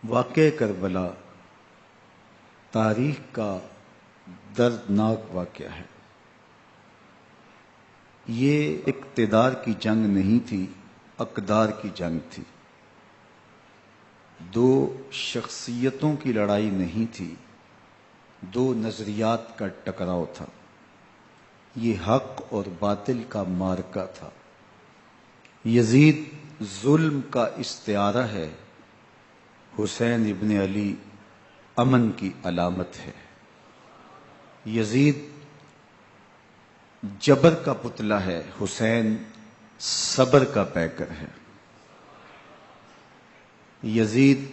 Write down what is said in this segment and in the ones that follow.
واقعہ کربلا تاریخ کا دردناک واقعہ ہے۔ یہ اقتدار کی جنگ نہیں تھی، اقدار کی جنگ تھی۔ دو شخصیتوں کی لڑائی نہیں تھی، دو نظریات کا ٹکراؤ تھا۔ یہ حق اور باطل کا معرکہ تھا۔ یزید ظلم کا استعارہ ہے، حسین ابن علی امن کی علامت ہے۔ یزید جبر کا پتلا ہے، حسین صبر کا پیکر ہے۔ یزید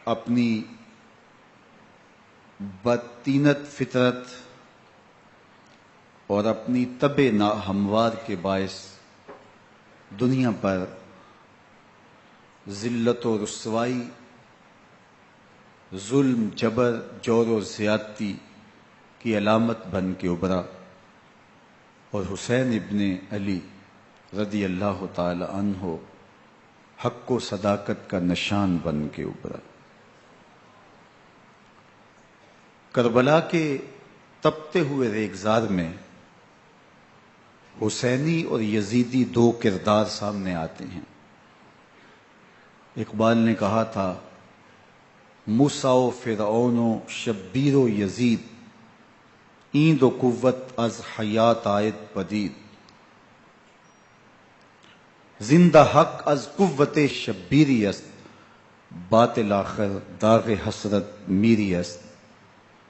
اپنی بدطینت فطرت اور اپنی طبع ناہموار کے باعث دنیا پر ذلت و رسوائی، ظلم، جبر، جور و زیادتی کی علامت بن کے ابھرا، اور حسین ابن علی رضی اللہ تعالی عنہ حق و صداقت کا نشان بن کے ابھرا۔ کربلا کے تپتے ہوئے ریگزار میں حسینی اور یزیدی دو کردار سامنے آتے ہیں۔ اقبال نے کہا تھا، موسیٰ و فرعون و شبیر و یزید، ایند و قوت از حیات آید پدید، زندہ حق از قوت شبیری است، باطل آخر داغ حسرت میری است،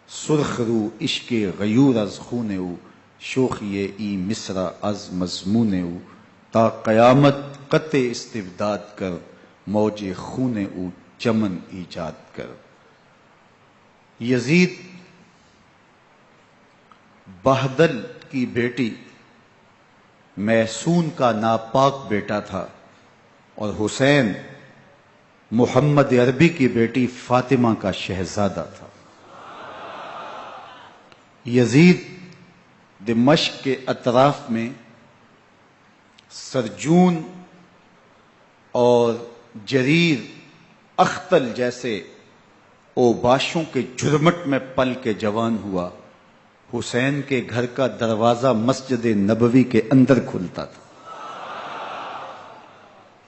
سرخ رو عشق غیور از خون او، شوخی ای مصر از مضمون او، تا قیامت قطع استبداد کر، موج خون او چمن ایجاد کر۔ یزید بہدل کی بیٹی محسون کا ناپاک بیٹا تھا، اور حسین محمد عربی کی بیٹی فاطمہ کا شہزادہ تھا۔ یزید دمشق کے اطراف میں سرجون اور جریر، اختل جیسے اوباشوں کے جھرمٹ میں پل کے جوان ہوا۔ حسین کے گھر کا دروازہ مسجد نبوی کے اندر کھلتا تھا۔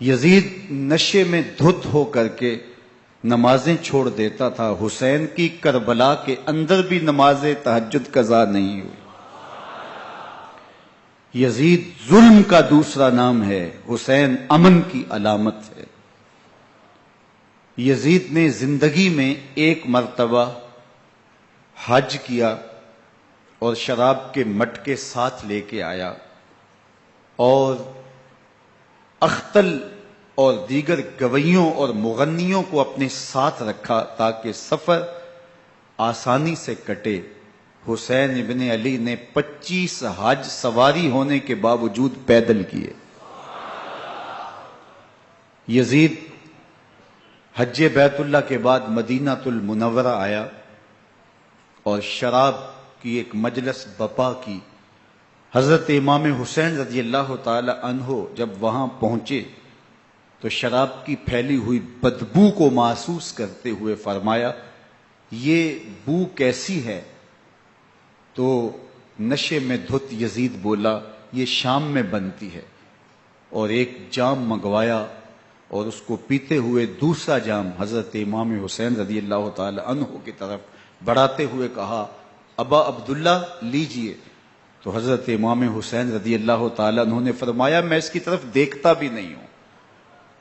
یزید نشے میں دھت ہو کر کے نمازیں چھوڑ دیتا تھا۔ حسین کی کربلا کے اندر بھی نماز تہجد قضا نہیں ہوئی۔ یزید ظلم کا دوسرا نام ہے، حسین امن کی علامت ہے۔ یزید نے زندگی میں ایک مرتبہ حج کیا اور شراب کے مٹکے ساتھ لے کے آیا، اور اختل اور دیگر گویوں اور مغنیوں کو اپنے ساتھ رکھا تاکہ سفر آسانی سے کٹے۔ حسین ابن علی نے 25 حج سواری ہونے کے باوجود پیدل کیے۔ یزید حج بیت اللہ کے بعد مدینہ المنورہ آیا اور شراب کی ایک مجلس بپا کی۔ حضرت امام حسین رضی اللہ تعالی عنہ جب وہاں پہنچے تو شراب کی پھیلی ہوئی بدبو کو محسوس کرتے ہوئے فرمایا، یہ بو کیسی ہے؟ تو نشے میں دھت یزید بولا، یہ شام میں بنتی ہے، اور ایک جام منگوایا اور اس کو پیتے ہوئے دوسرا جام حضرت امام حسین رضی اللہ تعالی عنہ کی طرف بڑھاتے ہوئے کہا، ابا عبداللہ لیجئے۔ تو حضرت امام حسین رضی اللہ تعالی عنہ نے فرمایا، میں اس کی طرف دیکھتا بھی نہیں ہوں،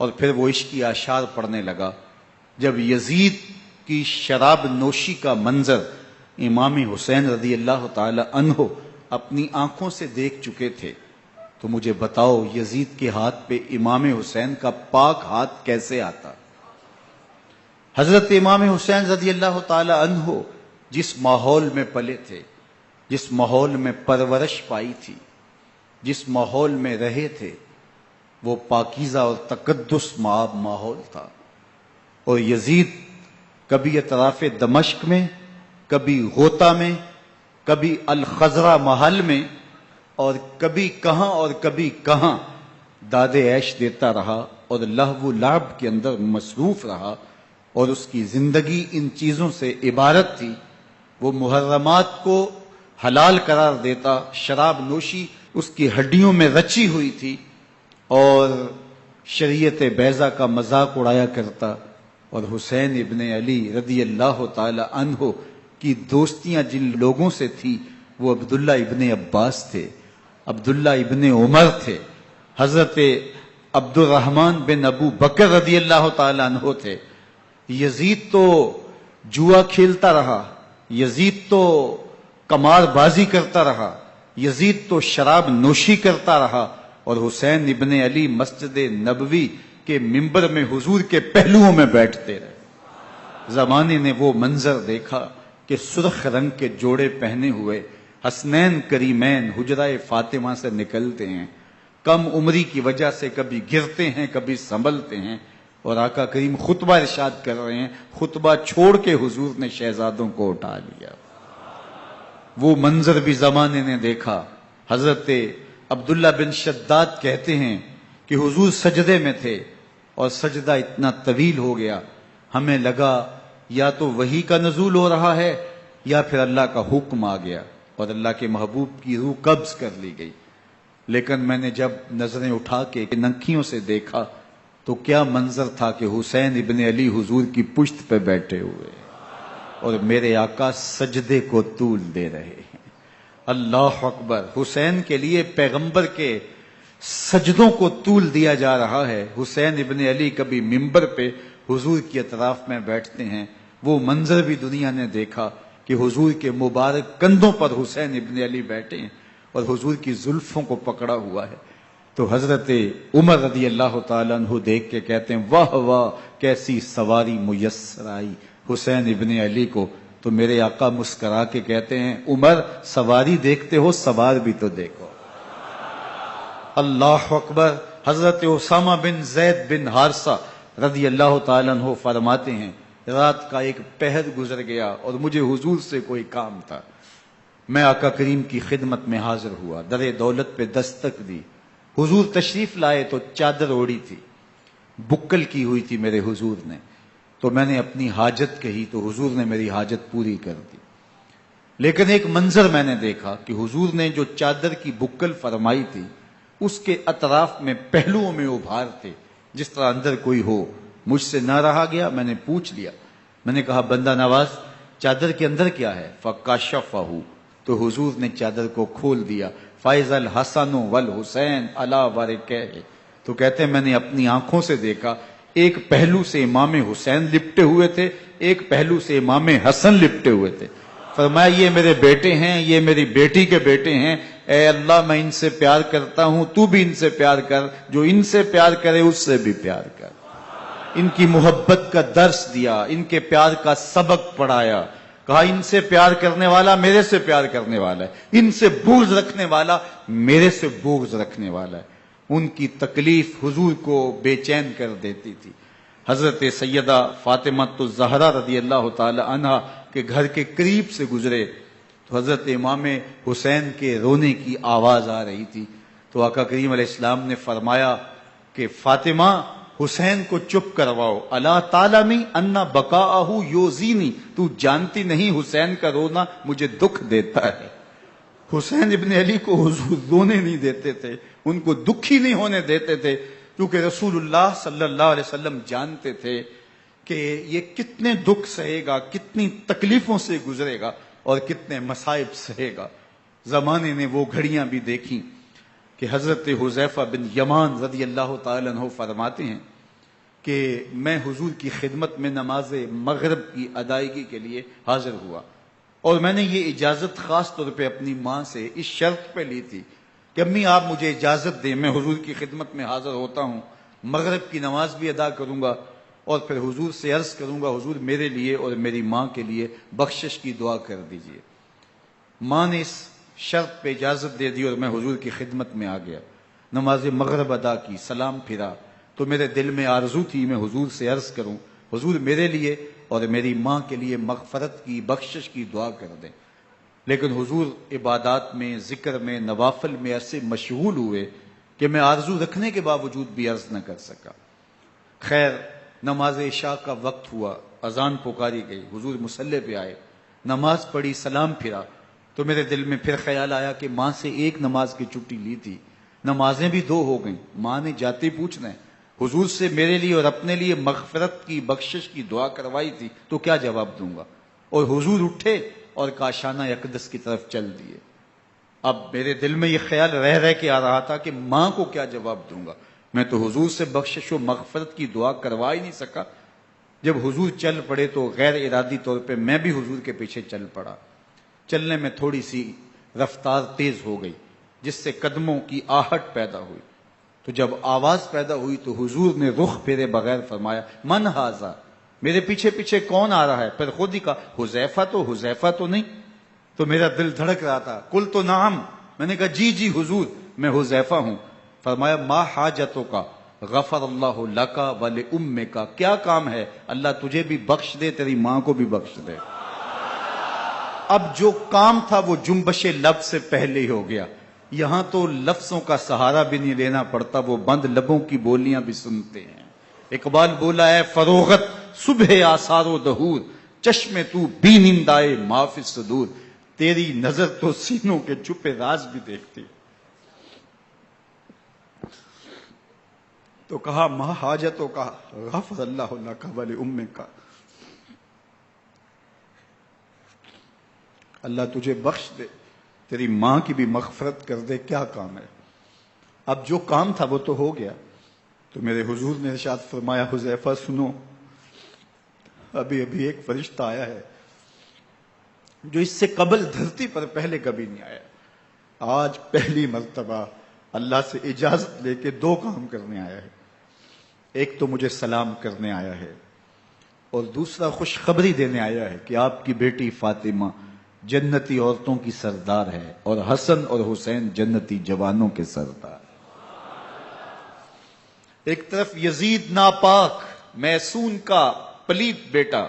اور پھر وہ عشقی اشعار پڑھنے لگا۔ جب یزید کی شراب نوشی کا منظر امام حسین رضی اللہ تعالی عنہ اپنی آنکھوں سے دیکھ چکے تھے تو مجھے بتاؤ، یزید کے ہاتھ پہ امام حسین کا پاک ہاتھ کیسے آتا؟ حضرت امام حسین رضی اللہ تعالی عنہ جس ماحول میں پلے تھے، جس ماحول میں پرورش پائی تھی، جس ماحول میں رہے تھے، وہ پاکیزہ اور تقدس مآب ماحول تھا۔ اور یزید کبھی اطراف دمشق میں، کبھی غوطہ میں، کبھی الخضرہ محل میں، اور کبھی کہاں اور کبھی کہاں داد عیش دیتا رہا اور لہو و لعب کے اندر مصروف رہا۔ اور اس کی زندگی ان چیزوں سے عبارت تھی. وہ محرمات کو حلال قرار دیتا، شراب نوشی اس کی ہڈیوں میں رچی ہوئی تھی، اور شریعت بیضا کا مذاق اڑایا کرتا. اور حسین ابن علی رضی اللہ تعالی عنہ کی دوستیاں جن لوگوں سے تھی وہ عبداللہ ابن عباس تھے، عبداللہ ابن عمر تھے، حضرت عبد الرحمن بن ابو بکر رضی اللہ تعالی عنہ تھے. یزید تو جوا کھیلتا رہا، یزید تو قمار بازی کرتا رہا، یزید تو شراب نوشی کرتا رہا، اور حسین ابن علی مسجد نبوی کے ممبر میں حضور کے پہلوؤں میں بیٹھتے رہے. زمانے نے وہ منظر دیکھا کہ سرخ رنگ کے جوڑے پہنے ہوئے حسنین کریمین حجرہ فاطمہ سے نکلتے ہیں. کم عمری کی وجہ سے کبھی گرتے ہیں کبھی سنبھلتے ہیں، اور آقا کریم خطبہ ارشاد کر رہے ہیں، خطبہ چھوڑ کے حضور نے شہزادوں کو اٹھا لیا. وہ منظر بھی زمانے نے دیکھا. حضرت عبداللہ بن شداد کہتے ہیں کہ حضور سجدے میں تھے اور سجدہ اتنا طویل ہو گیا، ہمیں لگا یا تو وحی کا نزول ہو رہا ہے یا پھر اللہ کا حکم آ گیا اور اللہ کے محبوب کی روح قبض کر لی گئی. لیکن میں نے جب نظریں اٹھا کے ننکیوں سے دیکھا تو کیا منظر تھا کہ حسین ابن علی حضور کی پشت پہ بیٹھے ہوئے اور میرے آقا سجدے کو طول دے رہے ہیں. اللہ اکبر. حسین کے لیے پیغمبر کے سجدوں کو طول دیا جا رہا ہے. حسین ابن علی کبھی ممبر پہ حضور کی اطراف میں بیٹھتے ہیں. وہ منظر بھی دنیا نے دیکھا کہ حضور کے مبارک کندھوں پر حسین ابن علی بیٹھے ہیں اور حضور کی زلفوں کو پکڑا ہوا ہے. تو حضرت عمر رضی اللہ تعالیٰ عنہ دیکھ کے کہتے ہیں واہ واہ کیسی سواری میسر آئی حسین ابن علی کو. تو میرے آقا مسکرا کے کہتے ہیں عمر سواری دیکھتے ہو سوار بھی تو دیکھو. اللہ اکبر. حضرت اسامہ بن زید بن حارثہ رضی اللہ تعالیٰ عنہ فرماتے ہیں رات کا ایک پہر گزر گیا اور مجھے حضور سے کوئی کام تھا. میں آقا کریم کی خدمت میں حاضر ہوا، در دولت پہ دستک دی. حضور تشریف لائے تو چادر اوڑی تھی، بکل کی ہوئی تھی میرے حضور نے. تو میں نے اپنی حاجت کہی تو حضور نے میری حاجت پوری کر دی. لیکن ایک منظر میں نے دیکھا کہ حضور نے جو چادر کی بکل فرمائی تھی اس کے اطراف میں پہلوؤں میں ابھار تھے جس طرح اندر کوئی ہو. مجھ سے نہ رہا گیا، میں نے پوچھ لیا. میں نے کہا بندہ نواز چادر کے اندر کیا ہے؟ فکاشفہ. تو حضور نے چادر کو کھول دیا. فائز الحسن والحسین علی ورکہ. تو کہتے ہیں میں نے اپنی آنکھوں سے دیکھا ایک پہلو سے امام حسین لپٹے ہوئے تھے، ایک پہلو سے امام حسن لپٹے ہوئے تھے. فرمایا یہ میرے بیٹے ہیں، یہ میری بیٹی کے بیٹے ہیں. اے اللہ میں ان سے پیار کرتا ہوں، تو بھی ان سے پیار کر، جو ان سے پیار کرے اس سے بھی پیار کر. ان کی محبت کا درس دیا، ان کے پیار کا سبق پڑھایا. کہا ان سے پیار کرنے والا میرے سے پیار کرنے والا ہے، ان سے بغض رکھنے والا میرے سے بغض رکھنے والا ہے. ان کی تکلیف حضور کو بے چین کر دیتی تھی. حضرت سیدہ فاطمہ الزہرا رضی اللہ تعالی عنہا کے گھر کے قریب سے گزرے تو حضرت امام حسین کے رونے کی آواز آ رہی تھی. تو آقا کریم علیہ السلام نے فرمایا کہ فاطمہ حسین کو چپ کرواؤ. اللہ تعالیٰ انا بقاءہ یوزینی، تو جانتی نہیں حسین کا رونا مجھے دکھ دیتا ہے. حسین ابن علی کو حضور رونے نہیں دیتے تھے، ان کو دکھی نہیں ہونے دیتے تھے، کیونکہ رسول اللہ صلی اللہ علیہ وسلم جانتے تھے کہ یہ کتنے دکھ سہے گا، کتنی تکلیفوں سے گزرے گا اور کتنے مصائب سہے گا. زمانے نے وہ گھڑیاں بھی دیکھیں کہ حضرت حذیفہ بن یمان رضی اللہ تعالی عنہ فرماتے ہیں کہ میں حضور کی خدمت میں نماز مغرب کی ادائیگی کے لیے حاضر ہوا، اور میں نے یہ اجازت خاص طور پہ اپنی ماں سے اس شرط پہ لی تھی کہ امی آپ مجھے اجازت دیں، میں حضور کی خدمت میں حاضر ہوتا ہوں، مغرب کی نماز بھی ادا کروں گا اور پھر حضور سے عرض کروں گا حضور میرے لیے اور میری ماں کے لیے بخشش کی دعا کر دیجئے. ماں نے اس شرط پہ اجازت دے دی اور میں حضور کی خدمت میں آ گیا. نماز مغرب ادا کی، سلام پھرا تو میرے دل میں آرزو تھی میں حضور سے عرض کروں حضور میرے لیے اور میری ماں کے لیے مغفرت کی بخشش کی دعا کر دیں. لیکن حضور عبادات میں، ذکر میں، نوافل میں ایسے مشغول ہوئے کہ میں آرزو رکھنے کے باوجود بھی عرض نہ کر سکا. خیر نماز عشاء کا وقت ہوا، اذان پکاری گئی، حضور مصلی پہ آئے، نماز پڑھی، سلام پھرا، تو میرے دل میں پھر خیال آیا کہ ماں سے ایک نماز کی چھٹی لی تھی، نمازیں بھی 2 ہو گئیں، ماں نے جاتے پوچھنا ہے حضور سے میرے لیے اور اپنے لیے مغفرت کی، بخشش کی دعا کروائی تھی، تو کیا جواب دوں گا؟ اور حضور اٹھے اور کاشانہ اقدس کی طرف چل دیے۔ اب میرے دل میں یہ خیال رہ کے آ رہا تھا کہ ماں کو کیا جواب دوں گا؟ میں تو حضور سے بخشش و مغفرت کی دعا کروا ہی نہیں سکا۔ جب حضور چل پڑے تو غیر ارادی طور پہ میں بھی حضور کے پیچھے چل پڑا۔ چلنے میں تھوڑی سی رفتار تیز ہو گئی، جس سے قدموں کی آہٹ پیدا ہوئی، تو جب آواز پیدا ہوئی تو حضور نے رخ پھیرے بغیر فرمایا من ھذا، میرے پیچھے پیچھے کون آ رہا ہے؟ پھر خود ہی کہا حذیفہ تو نہیں؟ تو میرا دل دھڑک رہا تھا، قلت نعم، میں نے کہا جی جی حضور میں حذیفہ ہوں۔ فرمایا ما حاجتوں کا غفر اللہ لک ولامک، کیا کام ہے؟ اللہ تجھے بھی بخش دے، تیری ماں کو بھی بخش دے۔ اب جو کام تھا وہ جنبش لب سے پہلے ہی ہو گیا، یہاں تو لفظوں کا سہارا بھی نہیں لینا پڑتا، وہ بند لبوں کی بولیاں بھی سنتے ہیں۔ اقبال بولا ہے فروغت صبح آثار و دہور، چشم تو بینندائے ما فی الصدور، تیری نظر تو سینوں کے چھپے راز بھی دیکھتی۔ تو کہا ما حاجتوں کا غفر اللہ لک ولامک، اللہ تجھے بخش دے، تیری ماں کی بھی مغفرت کر دے، کیا کام ہے؟ اب جو کام تھا وہ تو ہو گیا۔ تو میرے حضور نے ارشاد فرمایا حذیفہ سنو، ابھی ایک فرشتہ آیا ہے جو اس سے قبل دھرتی پر پہلے کبھی نہیں آیا، آج پہلی مرتبہ اللہ سے اجازت لے کے 2 کام کرنے آیا ہے۔ ایک تو مجھے سلام کرنے آیا ہے، اور دوسرا خوشخبری دینے آیا ہے کہ آپ کی بیٹی فاطمہ جنتی عورتوں کی سردار ہے، اور حسن اور حسین جنتی جوانوں کے سردار۔ ایک طرف یزید ناپاک میسون کا پلیت بیٹا،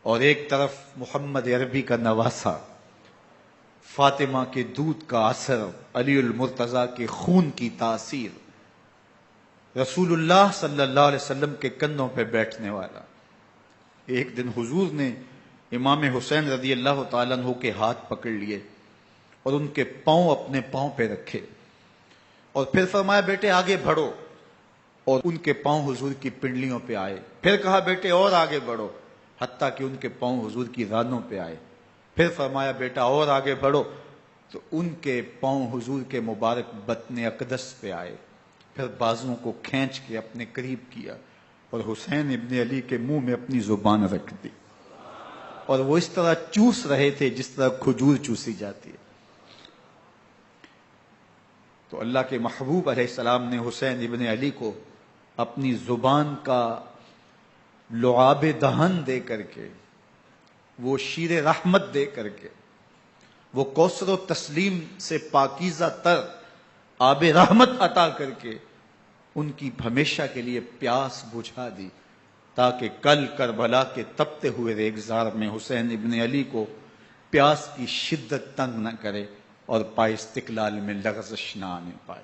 اور ایک طرف محمد عربی کا نواسا، فاطمہ کے دودھ کا اثر، علی المرتضیٰ کے خون کی تاثیر، رسول اللہ صلی اللہ علیہ وسلم کے کندھوں پہ بیٹھنے والا۔ ایک دن حضور نے امام حسین رضی اللہ تعالیٰ عنہ کے ہاتھ پکڑ لیے اور ان کے پاؤں اپنے پاؤں پہ رکھے، اور پھر فرمایا بیٹے آگے بڑھو، اور ان کے پاؤں حضور کی پنڈلیوں پہ آئے۔ پھر کہا بیٹے اور آگے بڑھو، حتیٰ کہ ان کے پاؤں حضور کی رانوں پہ آئے۔ پھر فرمایا بیٹا اور آگے بڑھو، تو ان کے پاؤں حضور کے مبارک بطن اقدس پہ آئے۔ پھر بازوؤں کو کھینچ کے اپنے قریب کیا اور حسین ابن علی کے منہ میں اپنی زبان رکھ دی، اور وہ اس طرح چوس رہے تھے جس طرح کھجور چوسی جاتی ہے۔ تو اللہ کے محبوب علیہ السلام نے حسین ابن علی کو اپنی زبان کا لعاب دہن دے کر کے، وہ شیر رحمت دے کر کے، وہ کوثر و تسلیم سے پاکیزہ تر آب رحمت عطا کر کے ان کی ہمیشہ کے لیے پیاس بجھا دی، تاکہ کل کربلا کے تپتے ہوئے ریگزار میں حسین ابن علی کو پیاس کی شدت تنگ نہ کرے اور پائے استقلال میں لغزش نہ آنے پائے۔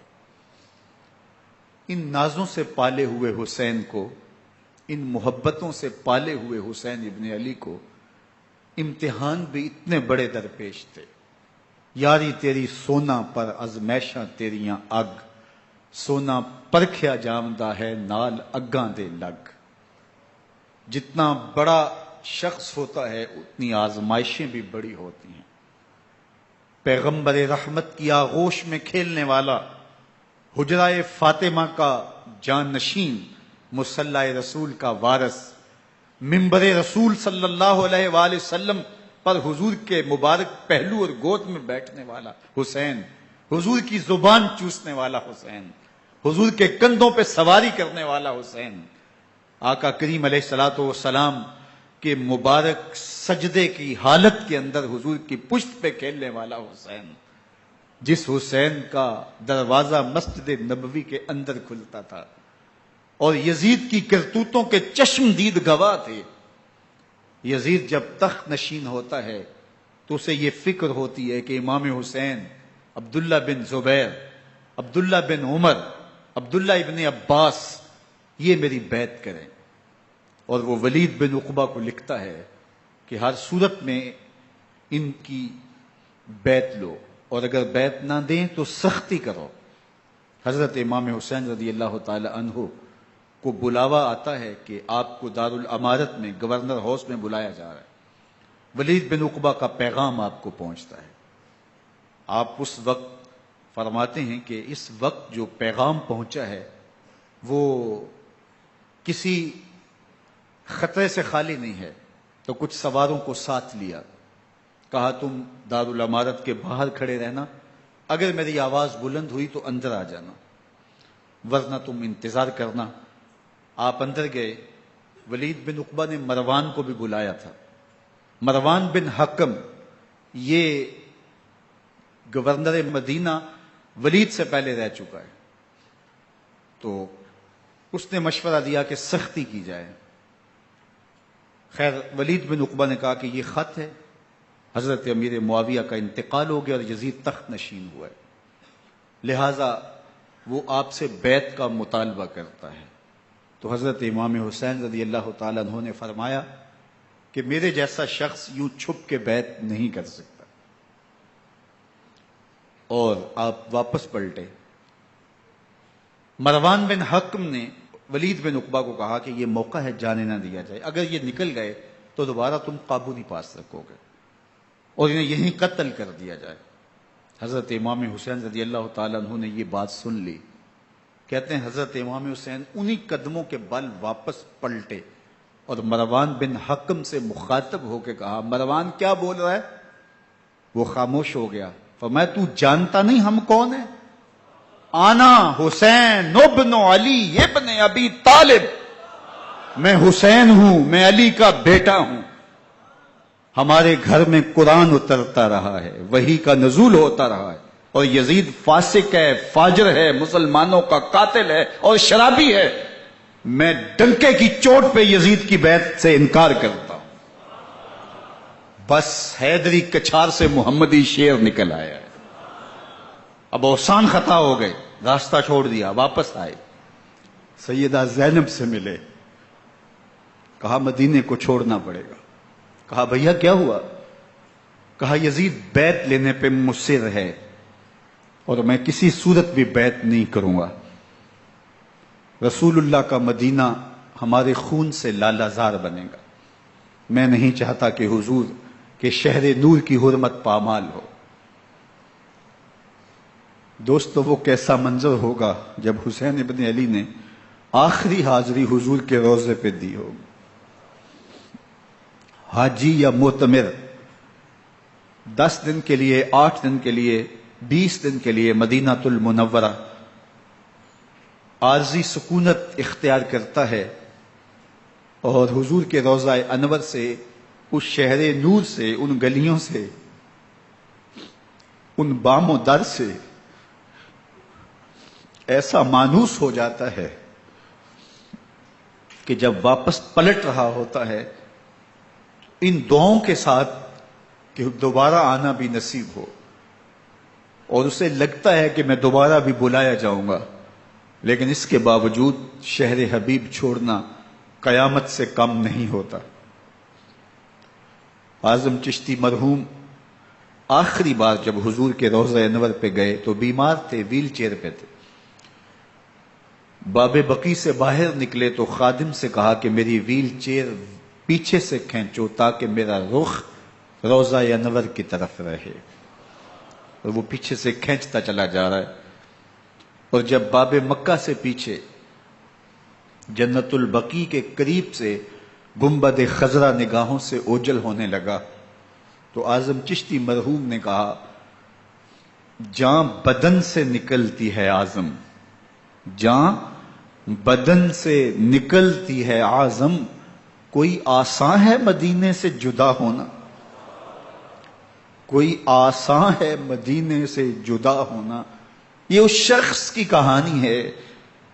ان نازوں سے پالے ہوئے حسین کو، ان محبتوں سے پالے ہوئے حسین ابن علی کو امتحان بھی اتنے بڑے درپیش تھے۔ یاری تیری سونا پر ازمیشاں تیریاں اگ، سونا پرکھیا جامدہ ہے نال اگاں دے لگ۔ جتنا بڑا شخص ہوتا ہے اتنی آزمائشیں بھی بڑی ہوتی ہیں۔ پیغمبر رحمت کی آغوش میں کھیلنے والا، حجرائے فاطمہ کا جانشین، مصلی رسول کا وارث، منبر رسول صلی اللہ علیہ وآلہ وسلم پر حضور کے مبارک پہلو اور گود میں بیٹھنے والا حسین، حضور کی زبان چوسنے والا حسین، حضور کے کندھوں پہ سواری کرنے والا حسین، آقا کریم علیہ الصلوۃ والسلام کے مبارک سجدے کی حالت کے اندر حضور کی پشت پہ کھیلنے والا حسین، جس حسین کا دروازہ مسجد نبوی کے اندر کھلتا تھا اور یزید کی کرتوتوں کے چشم دید گواہ تھے۔ یزید جب تخت نشین ہوتا ہے تو اسے یہ فکر ہوتی ہے کہ امام حسین، عبداللہ بن زبیر، عبداللہ بن عمر، عبداللہ ابن عباس یہ میری بیعت کریں. اور وہ ولید بن عقبہ کو لکھتا ہے کہ ہر صورت میں ان کی بیعت لو، اور اگر بیعت نہ دیں تو سختی کرو. حضرت امام حسین رضی اللہ تعالی عنہ کو بلاوا آتا ہے کہ آپ کو دارالامارت میں گورنر ہاؤس میں بلایا جا رہا ہے. ولید بن عقبہ کا پیغام آپ کو پہنچتا ہے. آپ اس وقت فرماتے ہیں کہ اس وقت جو پیغام پہنچا ہے وہ کسی خطرے سے خالی نہیں ہے. تو کچھ سواروں کو ساتھ لیا، کہا تم دارالامارت کے باہر کھڑے رہنا، اگر میری آواز بلند ہوئی تو اندر آ جانا، ورنہ تم انتظار کرنا. آپ اندر گئے. ولید بن عقبہ نے مروان کو بھی بلایا تھا. مروان بن حکم یہ گورنر مدینہ ولید سے پہلے رہ چکا ہے، تو اس نے مشورہ دیا کہ سختی کی جائے. خیر ولید بن عقبہ نے کہا کہ یہ خط ہے، حضرت امیر معاویہ کا انتقال ہو گیا اور یزید تخت نشین ہوا ہے، لہذا وہ آپ سے بیعت کا مطالبہ کرتا ہے. تو حضرت امام حسین رضی اللہ تعالیٰ عنہ نے فرمایا کہ میرے جیسا شخص یوں چھپ کے بیعت نہیں کر سکتا. اور آپ واپس پلٹے. مروان بن حکم نے ولید بن عقبہ کو کہا کہ یہ موقع ہے جانے نہ دیا جائے، اگر یہ نکل گئے تو دوبارہ تم قابو نہیں پا سکو گے اور انہیں یہیں قتل کر دیا جائے. حضرت امام حسین رضی اللہ تعالیٰ عنہ نے یہ بات سن لی. کہتے ہیں حضرت امام حسین انہی قدموں کے بل واپس پلٹے اور مروان بن حکم سے مخاطب ہو کے کہا مروان کیا بول رہا ہے؟ وہ خاموش ہو گیا. فرمایا تو جانتا نہیں ہم کون ہیں؟ آنا حسین ابن علی ابن ابی طالب، میں حسین ہوں، میں علی کا بیٹا ہوں. ہمارے گھر میں قرآن اترتا رہا ہے، وحی کا نزول ہوتا رہا ہے، اور یزید فاسق ہے، فاجر ہے، مسلمانوں کا قاتل ہے اور شرابی ہے. میں ڈنکے کی چوٹ پہ یزید کی بیعت سے انکار کرتا ہوں. بس حیدری کچھار سے محمدی شیر نکل آیا ہے. اب اوسان خطا ہو گئے، راستہ چھوڑ دیا، واپس آئے. سیدہ زینب سے ملے، کہا مدینے کو چھوڑنا پڑے گا. کہا بھیا کیا ہوا؟ کہا یزید بیعت لینے پہ مصر ہے اور میں کسی صورت بھی بیعت نہیں کروں گا. رسول اللہ کا مدینہ ہمارے خون سے لالہ زار بنے گا. میں نہیں چاہتا کہ حضور کے شہر نور کی حرمت پامال ہو. دوستو وہ کیسا منظر ہوگا جب حسین ابن علی نے آخری حاضری حضور کے روضے پہ دی ہوگی. حاجی یا معتمر 10 دن کے لیے، 8 دن کے لیے، 20 دن کے لیے مدینہ المنورہ عارضی سکونت اختیار کرتا ہے اور حضور کے روضہ انور سے، اس شہر نور سے، ان گلیوں سے، ان بام و در سے ایسا مانوس ہو جاتا ہے کہ جب واپس پلٹ رہا ہوتا ہے ان دعاؤں کے ساتھ کہ دوبارہ آنا بھی نصیب ہو، اور اسے لگتا ہے کہ میں دوبارہ بھی بلایا جاؤں گا، لیکن اس کے باوجود شہر حبیب چھوڑنا قیامت سے کم نہیں ہوتا. اعظم چشتی مرحوم آخری بار جب حضور کے روضہ انور پہ گئے تو بیمار تھے، ویل چیئر پہ تھے. باب بقی سے باہر نکلے تو خادم سے کہا کہ میری ویل چیئر پیچھے سے کھینچو تاکہ میرا رخ روضہ انور کی طرف رہے. اور وہ پیچھے سے کھینچتا چلا جا رہا ہے. اور جب باب مکہ سے پیچھے جنت البقیع کے قریب سے گنبد خضرا نگاہوں سے اوجل ہونے لگا تو اعظم چشتی مرحوم نے کہا جان بدن سے نکلتی ہے اعظم، جان بدن سے نکلتی ہے اعظم، کوئی آسان ہے مدینے سے جدا ہونا، کوئی آسان ہے مدینے سے جدا ہونا. یہ اس شخص کی کہانی ہے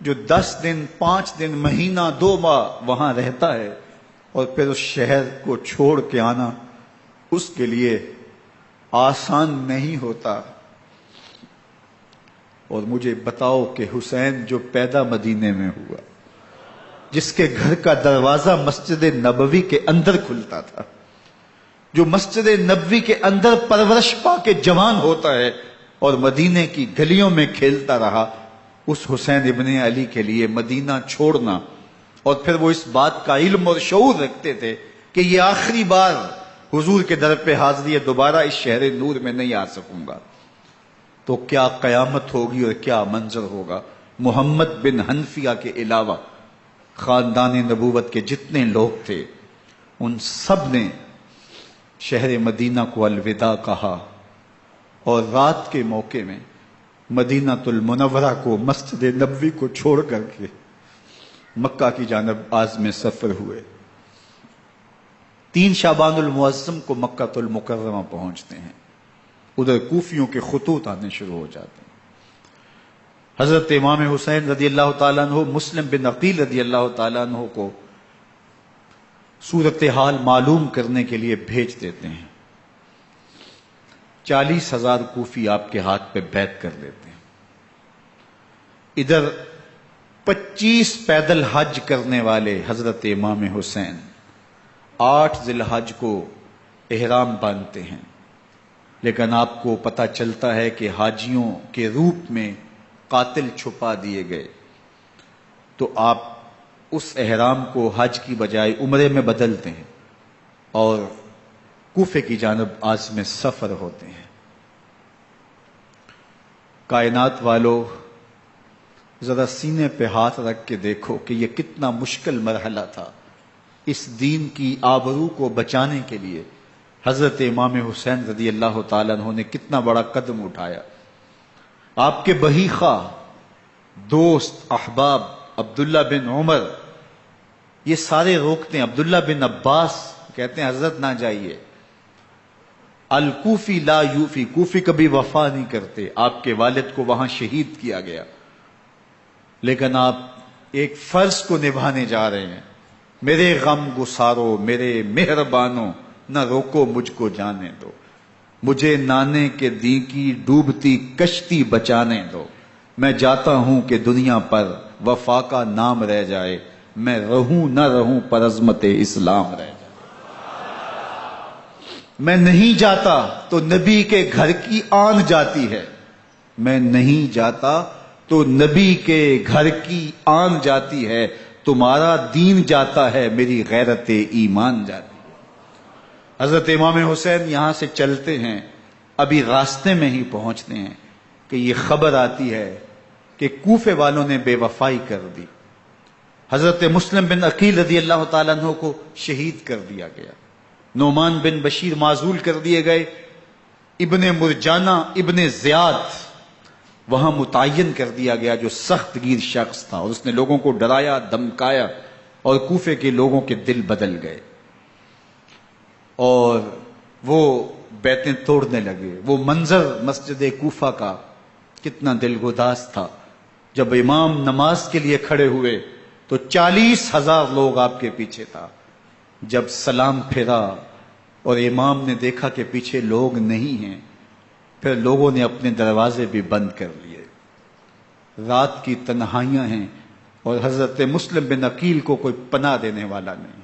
جو 10 دن، 5 دن، مہینہ، 2 ماہ وہاں رہتا ہے اور پھر اس شہر کو چھوڑ کے آنا اس کے لیے آسان نہیں ہوتا. اور مجھے بتاؤ کہ حسین جو پیدا مدینے میں ہوا، جس کے گھر کا دروازہ مسجد نبوی کے اندر کھلتا تھا، جو مسجد نبوی کے اندر پرورش پا کے جوان ہوتا ہے اور مدینے کی گلیوں میں کھیلتا رہا، اس حسین ابن علی کے لیے مدینہ چھوڑنا، اور پھر وہ اس بات کا علم اور شعور رکھتے تھے کہ یہ آخری بار حضور کے در پہ حاضری ہے، دوبارہ اس شہر نور میں نہیں آ سکوں گا، تو کیا قیامت ہوگی اور کیا منظر ہوگا۔ محمد بن حنفیہ کے علاوہ خاندان نبوت کے جتنے لوگ تھے ان سب نے شہر مدینہ کو الوداع کہا، اور رات کے موقع میں مدینہ المنورہ کو، مسجد نبوی کو چھوڑ کر کے مکہ کی جانب عازم سفر ہوئے۔ 3 شعبان المعظم کو مکہ المکرمہ پہنچتے ہیں، ادھر کوفیوں کے خطوط آنے شروع ہو جاتے ہیں۔ حضرت امام حسین رضی اللہ تعالیٰ عنہ مسلم بن عقیل رضی اللہ تعالیٰ عنہ کو صورتحال معلوم کرنے کے لیے بھیج دیتے ہیں۔ 40,000 کوفی آپ کے ہاتھ پہ بیعت کر لیتے ہیں۔ ادھر 25 پیدل حج کرنے والے حضرت امام حسین 8 ذی الحج کو احرام باندھتے ہیں، لیکن آپ کو پتہ چلتا ہے کہ حاجیوں کے روپ میں قاتل چھپا دیے گئے، تو آپ اس احرام کو حج کی بجائے عمرے میں بدلتے ہیں اور کوفے کی جانب عازم سفر ہوتے ہیں۔ کائنات والو، ذرا سینے پہ ہاتھ رکھ کے دیکھو کہ یہ کتنا مشکل مرحلہ تھا۔ اس دین کی آبرو کو بچانے کے لیے حضرت امام حسین رضی اللہ تعالیٰ عنہ نے کتنا بڑا قدم اٹھایا۔ آپ کے بہی خواہ، دوست، احباب عبداللہ بن عمر یہ سارے روکتے ہیں، عبداللہ بن عباس کہتے ہیں حضرت نہ جائیے، الکوفی لا یوفی، کوفی کبھی وفا نہیں کرتے، آپ کے والد کو وہاں شہید کیا گیا، لیکن آپ ایک فرض کو نبھانے جا رہے ہیں۔ میرے غم گسارو، میرے مہربانوں، نہ روکو مجھ کو جانے دو، مجھے نانے کے دی کی ڈوبتی کشتی بچانے دو، میں جاتا ہوں کہ دنیا پر وفا کا نام رہ جائے، میں رہوں نہ رہوں پر عظمت اسلام رہ جائے۔ میں نہیں جاتا تو نبی کے گھر کی آن جاتی ہے، میں نہیں جاتا تو نبی کے گھر کی آن جاتی ہے، تمہارا دین جاتا ہے، میری غیرت ایمان جاتی ہے۔ حضرت امام حسین یہاں سے چلتے ہیں، ابھی راستے میں ہی پہنچتے ہیں کہ یہ خبر آتی ہے کہ کوفے والوں نے بے وفائی کر دی، حضرت مسلم بن عقیل رضی اللہ تعالیٰ عنہ کو شہید کر دیا گیا، نعمان بن بشیر معزول کر دیے گئے، ابن مرجانہ ابن زیاد وہاں متعین کر دیا گیا جو سخت گیر شخص تھا، اور اس نے لوگوں کو ڈرایا، دھمکایا، اور کوفے کے لوگوں کے دل بدل گئے اور وہ بیعتیں توڑنے لگے۔ وہ منظر مسجد کوفہ کا کتنا دلگداز تھا، جب امام نماز کے لیے کھڑے ہوئے تو 40,000 لوگ آپ کے پیچھے تھا۔ جب سلام پھیرا اور امام نے دیکھا کہ پیچھے لوگ نہیں ہیں، پھر لوگوں نے اپنے دروازے بھی بند کر لیے۔ رات کی تنہائیاں ہیں اور حضرت مسلم بن عقیل کو کوئی پناہ دینے والا نہیں،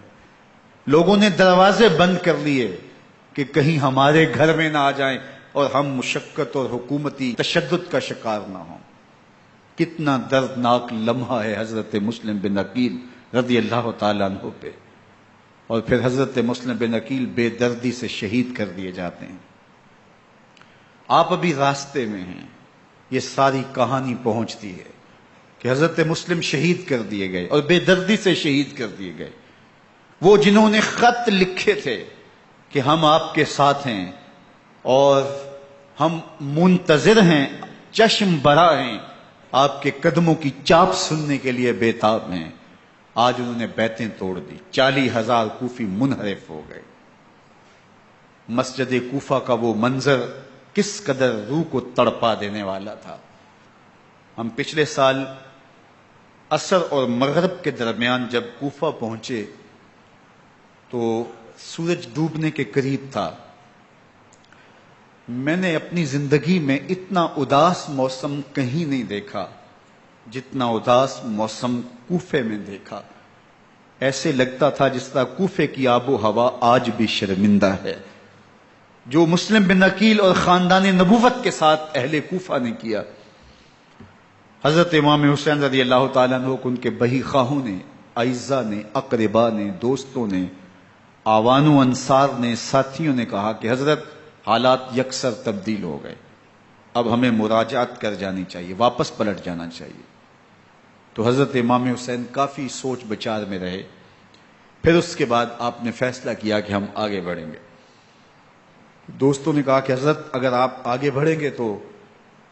لوگوں نے دروازے بند کر لیے کہ کہیں ہمارے گھر میں نہ آ جائیں اور ہم مشقت اور حکومتی تشدد کا شکار نہ ہوں۔ کتنا دردناک لمحہ ہے حضرت مسلم بن عقیل رضی اللہ تعالیٰ عنہ پہ، اور پھر حضرت مسلم بن عقیل بے دردی سے شہید کر دیے جاتے ہیں۔ آپ ابھی راستے میں ہیں، یہ ساری کہانی پہنچتی ہے کہ حضرت مسلم شہید کر دیے گئے اور بے دردی سے شہید کر دیے گئے۔ وہ جنہوں نے خط لکھے تھے کہ ہم آپ کے ساتھ ہیں اور ہم منتظر ہیں، چشم برا ہیں، آپ کے قدموں کی چاپ سننے کے لیے بےتاب ہیں، آج انہوں نے بیعتیں توڑ دی، 40,000 کوفی منحرف ہو گئے۔ مسجد کوفہ کا وہ منظر کس قدر روح کو تڑپا دینے والا تھا۔ ہم پچھلے سال عصر اور مغرب کے درمیان جب کوفہ پہنچے تو سورج ڈوبنے کے قریب تھا۔ میں نے اپنی زندگی میں اتنا اداس موسم کہیں نہیں دیکھا جتنا اداس موسم کوفے میں دیکھا۔ ایسے لگتا تھا جس طرح کوفے کی آب و ہوا آج بھی شرمندہ ہے۔ جو مسلم بن عقیل اور خاندان نبوت کے ساتھ اہل کوفہ نے کیا، حضرت امام حسین رضی اللہ تعالیٰ عنہ کو ان کے بہی خواہوں نے، اعزاء نے، اقربا نے، دوستوں نے، آوان و انصار نے، ساتھیوں نے کہا کہ حضرت حالات یکسر تبدیل ہو گئے، اب ہمیں مراجعت کر جانی چاہیے، واپس پلٹ جانا چاہیے۔ تو حضرت امام حسین کافی سوچ بچار میں رہے، پھر اس کے بعد آپ نے فیصلہ کیا کہ ہم آگے بڑھیں گے۔ دوستوں نے کہا کہ حضرت اگر آپ آگے بڑھیں گے تو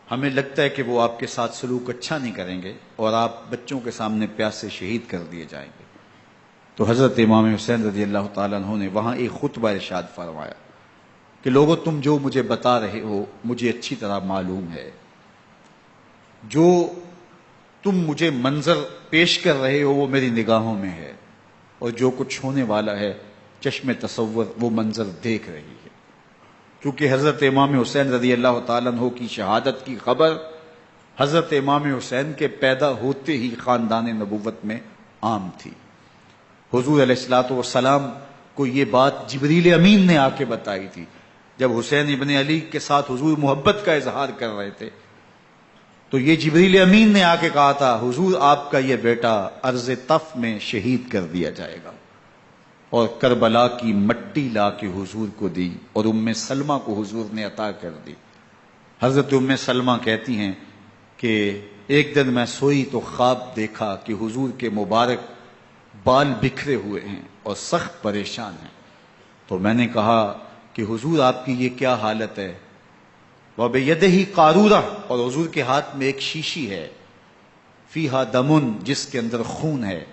ہمیں لگتا ہے کہ وہ آپ کے ساتھ سلوک اچھا نہیں کریں گے اور آپ بچوں کے سامنے پیاسے شہید کر دیے جائیں گے۔ تو حضرت امام حسین رضی اللہ تعالیٰ عنہ نے وہاں ایک خطبہ ارشاد فرمایا کہ لوگوں تم جو مجھے بتا رہے ہو مجھے اچھی طرح معلوم ہے، جو تم مجھے منظر پیش کر رہے ہو وہ میری نگاہوں میں ہے، اور جو کچھ ہونے والا ہے چشم تصور وہ منظر دیکھ رہی ہے۔ کیونکہ حضرت امام حسین رضی اللہ تعالیٰ عنہ کی شہادت کی خبر حضرت امام حسین کے پیدا ہوتے ہی خاندان نبوت میں عام تھی۔ حضور علیہ الصلوۃ والسلام کو یہ بات جبریل امین نے آ کے بتائی تھی جب حسین ابن علی کے ساتھ حضور محبت کا اظہار کر رہے تھے، تو یہ جبریل امین نے آ کے کہا تھا حضور آپ کا یہ بیٹا ارض طف میں شہید کر دیا جائے گا، اور کربلا کی مٹی لا کے حضور کو دی اور ام سلمہ کو حضور نے عطا کر دی۔ حضرت ام سلمہ کہتی ہیں کہ ایک دن میں سوئی تو خواب دیکھا کہ حضور کے مبارک بال بکھرے ہوئے ہیں اور سخت پریشان ہیں، تو میں نے کہا کہ حضور آپ کی یہ کیا حالت ہے؟ وَبِيَدِهِ قَارُورَةٌ، اور حضور کے ہاتھ میں ایک شیشی ہے، فیہا دمن، جس کے اندر خون ہے۔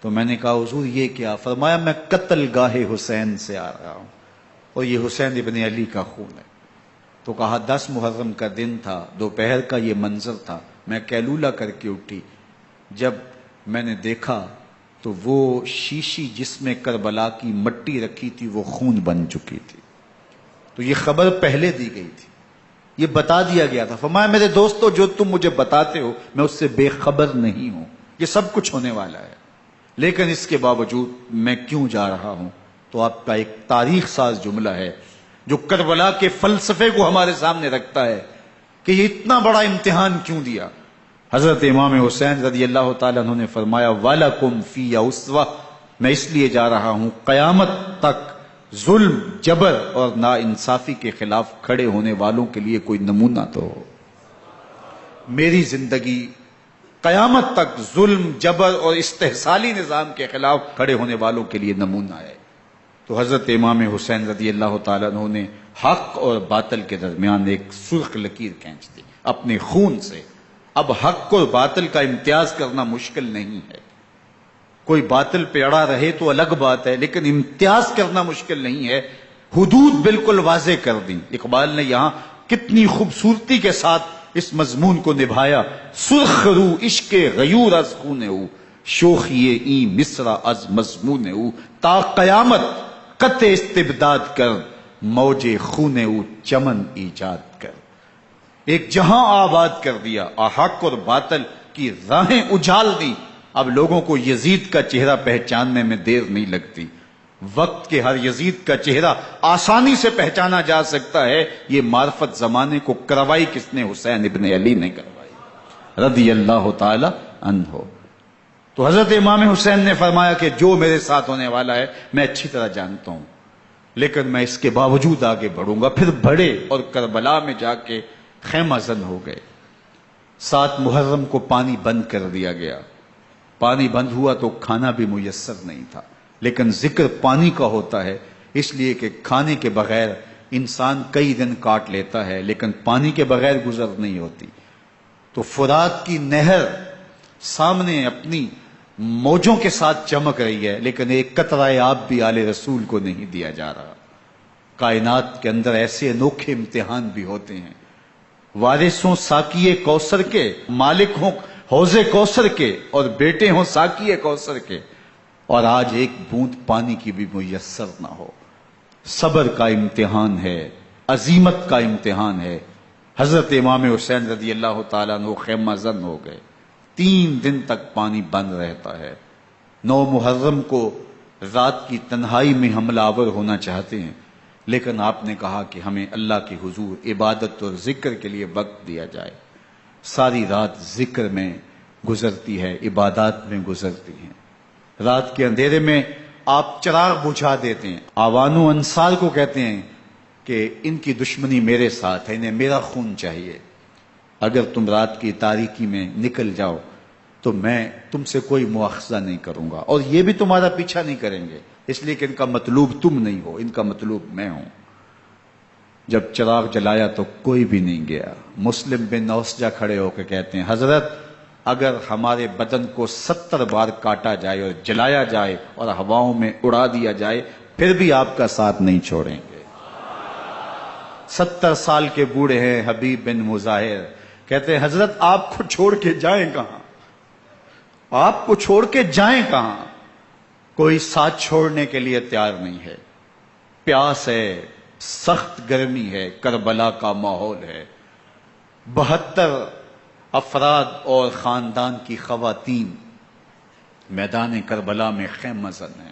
تو میں نے کہا حضور یہ کیا؟ فرمایا میں قتل گاہ حسین سے آ رہا ہوں اور یہ حسین ابن علی کا خون ہے۔ تو کہا 10 محرم کا دن تھا، دوپہر کا یہ منظر تھا، میں کیلولہ کر کے اٹھی، جب میں نے دیکھا تو وہ شیشی جس میں کربلا کی مٹی رکھی تھی وہ خون بن چکی تھی۔ تو یہ خبر پہلے دی گئی تھی، یہ بتا دیا گیا تھا۔ فرمایا میرے دوستو جو تم مجھے بتاتے ہو میں اس سے بے خبر نہیں ہوں، یہ سب کچھ ہونے والا ہے، لیکن اس کے باوجود میں کیوں جا رہا ہوں؟ تو آپ کا ایک تاریخ ساز جملہ ہے جو کربلا کے فلسفے کو ہمارے سامنے رکھتا ہے کہ یہ اتنا بڑا امتحان کیوں دیا۔ حضرت امام حسین رضی اللہ تعالیٰ عنہ نے فرمایا وَلَكُمْ فِيَّ أُسْوَةٌ، میں اس لیے جا رہا ہوں قیامت تک ظلم، جبر اور ناانصافی کے خلاف کھڑے ہونے والوں کے لیے کوئی نمونہ تو ہو۔ میری زندگی قیامت تک ظلم، جبر اور استحصالی نظام کے خلاف کھڑے ہونے والوں کے لیے نمونہ ہے۔ تو حضرت امام حسین رضی اللہ تعالیٰ عنہ نے حق اور باطل کے درمیان ایک سرخ لکیر کھینچ دی اپنے خون سے۔ اب حق اور باطل کا امتیاز کرنا مشکل نہیں ہے، کوئی باطل پہ اڑا رہے تو الگ بات ہے، لیکن امتیاز کرنا مشکل نہیں ہے۔ حدود بالکل واضح کر دی۔ اقبال نے یہاں کتنی خوبصورتی کے ساتھ اس مضمون کو نبھایا۔ سرخ رو عشق غیور از خون او، شوخی این مصرع از مضمون او، تا قیامت قطع استبداد کر، موج خون او چمن ایجاد کر۔ ایک جہاں آباد کر دیا، حق اور باطل کی راہیں اجال دی۔ اب لوگوں کو یزید کا چہرہ پہچاننے میں دیر نہیں لگتی، وقت کے ہر یزید کا چہرہ آسانی سے پہچانا جا سکتا ہے۔ یہ معرفت زمانے کو کروائی کس نے؟ حسین ابن علی نے کروائی رضی اللہ تعالی عنہ۔ تو حضرت امام حسین نے فرمایا کہ جو میرے ساتھ ہونے والا ہے میں اچھی طرح جانتا ہوں، لیکن میں اس کے باوجود آگے بڑھوں گا۔ پھر بڑھے اور کربلا میں جا کے خیمہ زن ہو گئے۔ 7 محرم کو پانی بند کر دیا گیا۔ پانی بند ہوا تو کھانا بھی میسر نہیں تھا، لیکن ذکر پانی کا ہوتا ہے اس لیے کہ کھانے کے بغیر انسان کئی دن کاٹ لیتا ہے، لیکن پانی کے بغیر گزر نہیں ہوتی۔ تو فرات کی نہر سامنے اپنی موجوں کے ساتھ چمک رہی ہے، لیکن ایک قطرہ آب بھی آل رسول کو نہیں دیا جا رہا۔ کائنات کے اندر ایسے انوکھے امتحان بھی ہوتے ہیں۔ وارثوں ساقی کوثر کے، مالک ہوں حوض کوثر کے، اور بیٹے ہوں ساقی کوثر کے، اور آج ایک بوند پانی کی بھی میسر نہ ہو۔ صبر کا امتحان ہے، عزیمت کا امتحان ہے۔ حضرت امام حسین رضی اللہ تعالیٰ عنہ خیمہ زن ہو گئے۔ 3 دن تک پانی بند رہتا ہے۔ 9 محرم کو رات کی تنہائی میں حملہ آور ہونا چاہتے ہیں، لیکن آپ نے کہا کہ ہمیں اللہ کے حضور عبادت اور ذکر کے لیے وقت دیا جائے۔ ساری رات ذکر میں گزرتی ہے، عبادات میں گزرتی ہیں۔ رات کے اندھیرے میں آپ چراغ بجھا دیتے ہیں۔ آوان و انصار کو کہتے ہیں کہ ان کی دشمنی میرے ساتھ ہے، انہیں میرا خون چاہیے، اگر تم رات کی تاریکی میں نکل جاؤ تو میں تم سے کوئی مواخذہ نہیں کروں گا، اور یہ بھی تمہارا پیچھا نہیں کریں گے، اس لیے کہ ان کا مطلوب تم نہیں ہو، ان کا مطلوب میں ہوں۔ جب چراغ جلایا تو کوئی بھی نہیں گیا۔ مسلم بن نوسجہ کھڑے ہو کے کہتے ہیں، حضرت اگر ہمارے بدن کو 70 بار کاٹا جائے اور جلایا جائے اور ہواؤں میں اڑا دیا جائے پھر بھی آپ کا ساتھ نہیں چھوڑیں گے۔ 70 سال کے بوڑھے ہیں حبیب بن مظاہر، کہتے ہیں حضرت آپ کو چھوڑ کے جائیں کہاں، آپ کو چھوڑ کے جائیں کہاں؟ کوئی ساتھ چھوڑنے کے لیے تیار نہیں ہے۔ پیاس ہے، سخت گرمی ہے، کربلا کا ماحول ہے، 72 افراد اور خاندان کی خواتین میدان کربلا میں خیمہ زن ہیں۔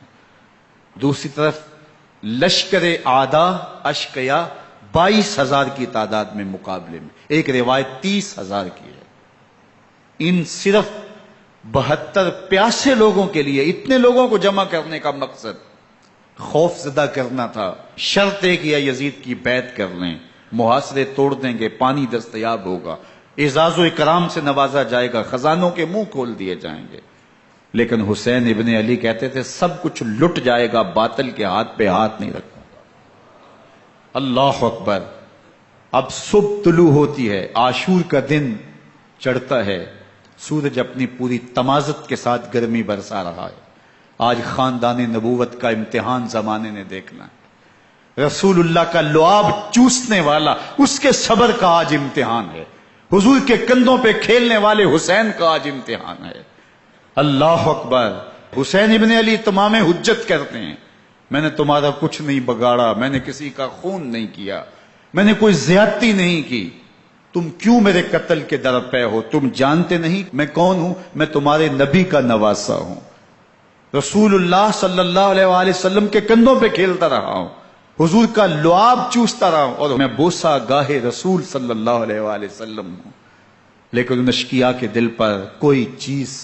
دوسری طرف لشکر اعداء اشقیا 22,000 کی تعداد میں مقابلے میں، ایک روایت 30,000 کی ہے۔ ان صرف 72 پیاسے لوگوں کے لیے اتنے لوگوں کو جمع کرنے کا مقصد خوف زدہ کرنا تھا۔ شرط ہے کہ یا یزید کی بیعت کر لیں، محاصرے توڑ دیں گے، پانی دستیاب ہوگا، اعزاز و اکرام سے نوازا جائے گا، خزانوں کے منہ کھول دیے جائیں گے۔ لیکن حسین ابن علی کہتے تھے سب کچھ لٹ جائے گا، باطل کے ہاتھ پہ ہاتھ نہیں رکھوں گا۔ اللہ اکبر۔ اب صبح طلوع ہوتی ہے، عاشور کا دن چڑھتا ہے، سورج اپنی پوری تمازت کے ساتھ گرمی برسا رہا ہے۔ آج خاندان نبوت کا امتحان زمانے نے دیکھنا ہے۔ رسول اللہ کا لعاب چوسنے والا اس کے صبر کا آج امتحان ہے۔ حضور کے کندھوں پہ کھیلنے والے حسین کا آج امتحان ہے۔ اللہ اکبر۔ حسین ابن علی تمام حجت کرتے ہیں، میں نے تمہارا کچھ نہیں بگاڑا، میں نے کسی کا خون نہیں کیا، میں نے کوئی زیادتی نہیں کی، تم کیوں میرے قتل کے در پہ ہو؟ تم جانتے نہیں میں کون ہوں؟ میں تمہارے نبی کا نواسا ہوں، رسول اللہ صلی اللہ علیہ وآلہ وسلم کے کندھوں پہ کھیلتا رہا ہوں، حضور کا لعاب چوستا رہا ہوں، اور میں بوسہ گاہے رسول صلی اللہ علیہ وآلہ وسلم ہوں۔ لیکن ان اشقیاء کے دل پر کوئی چیز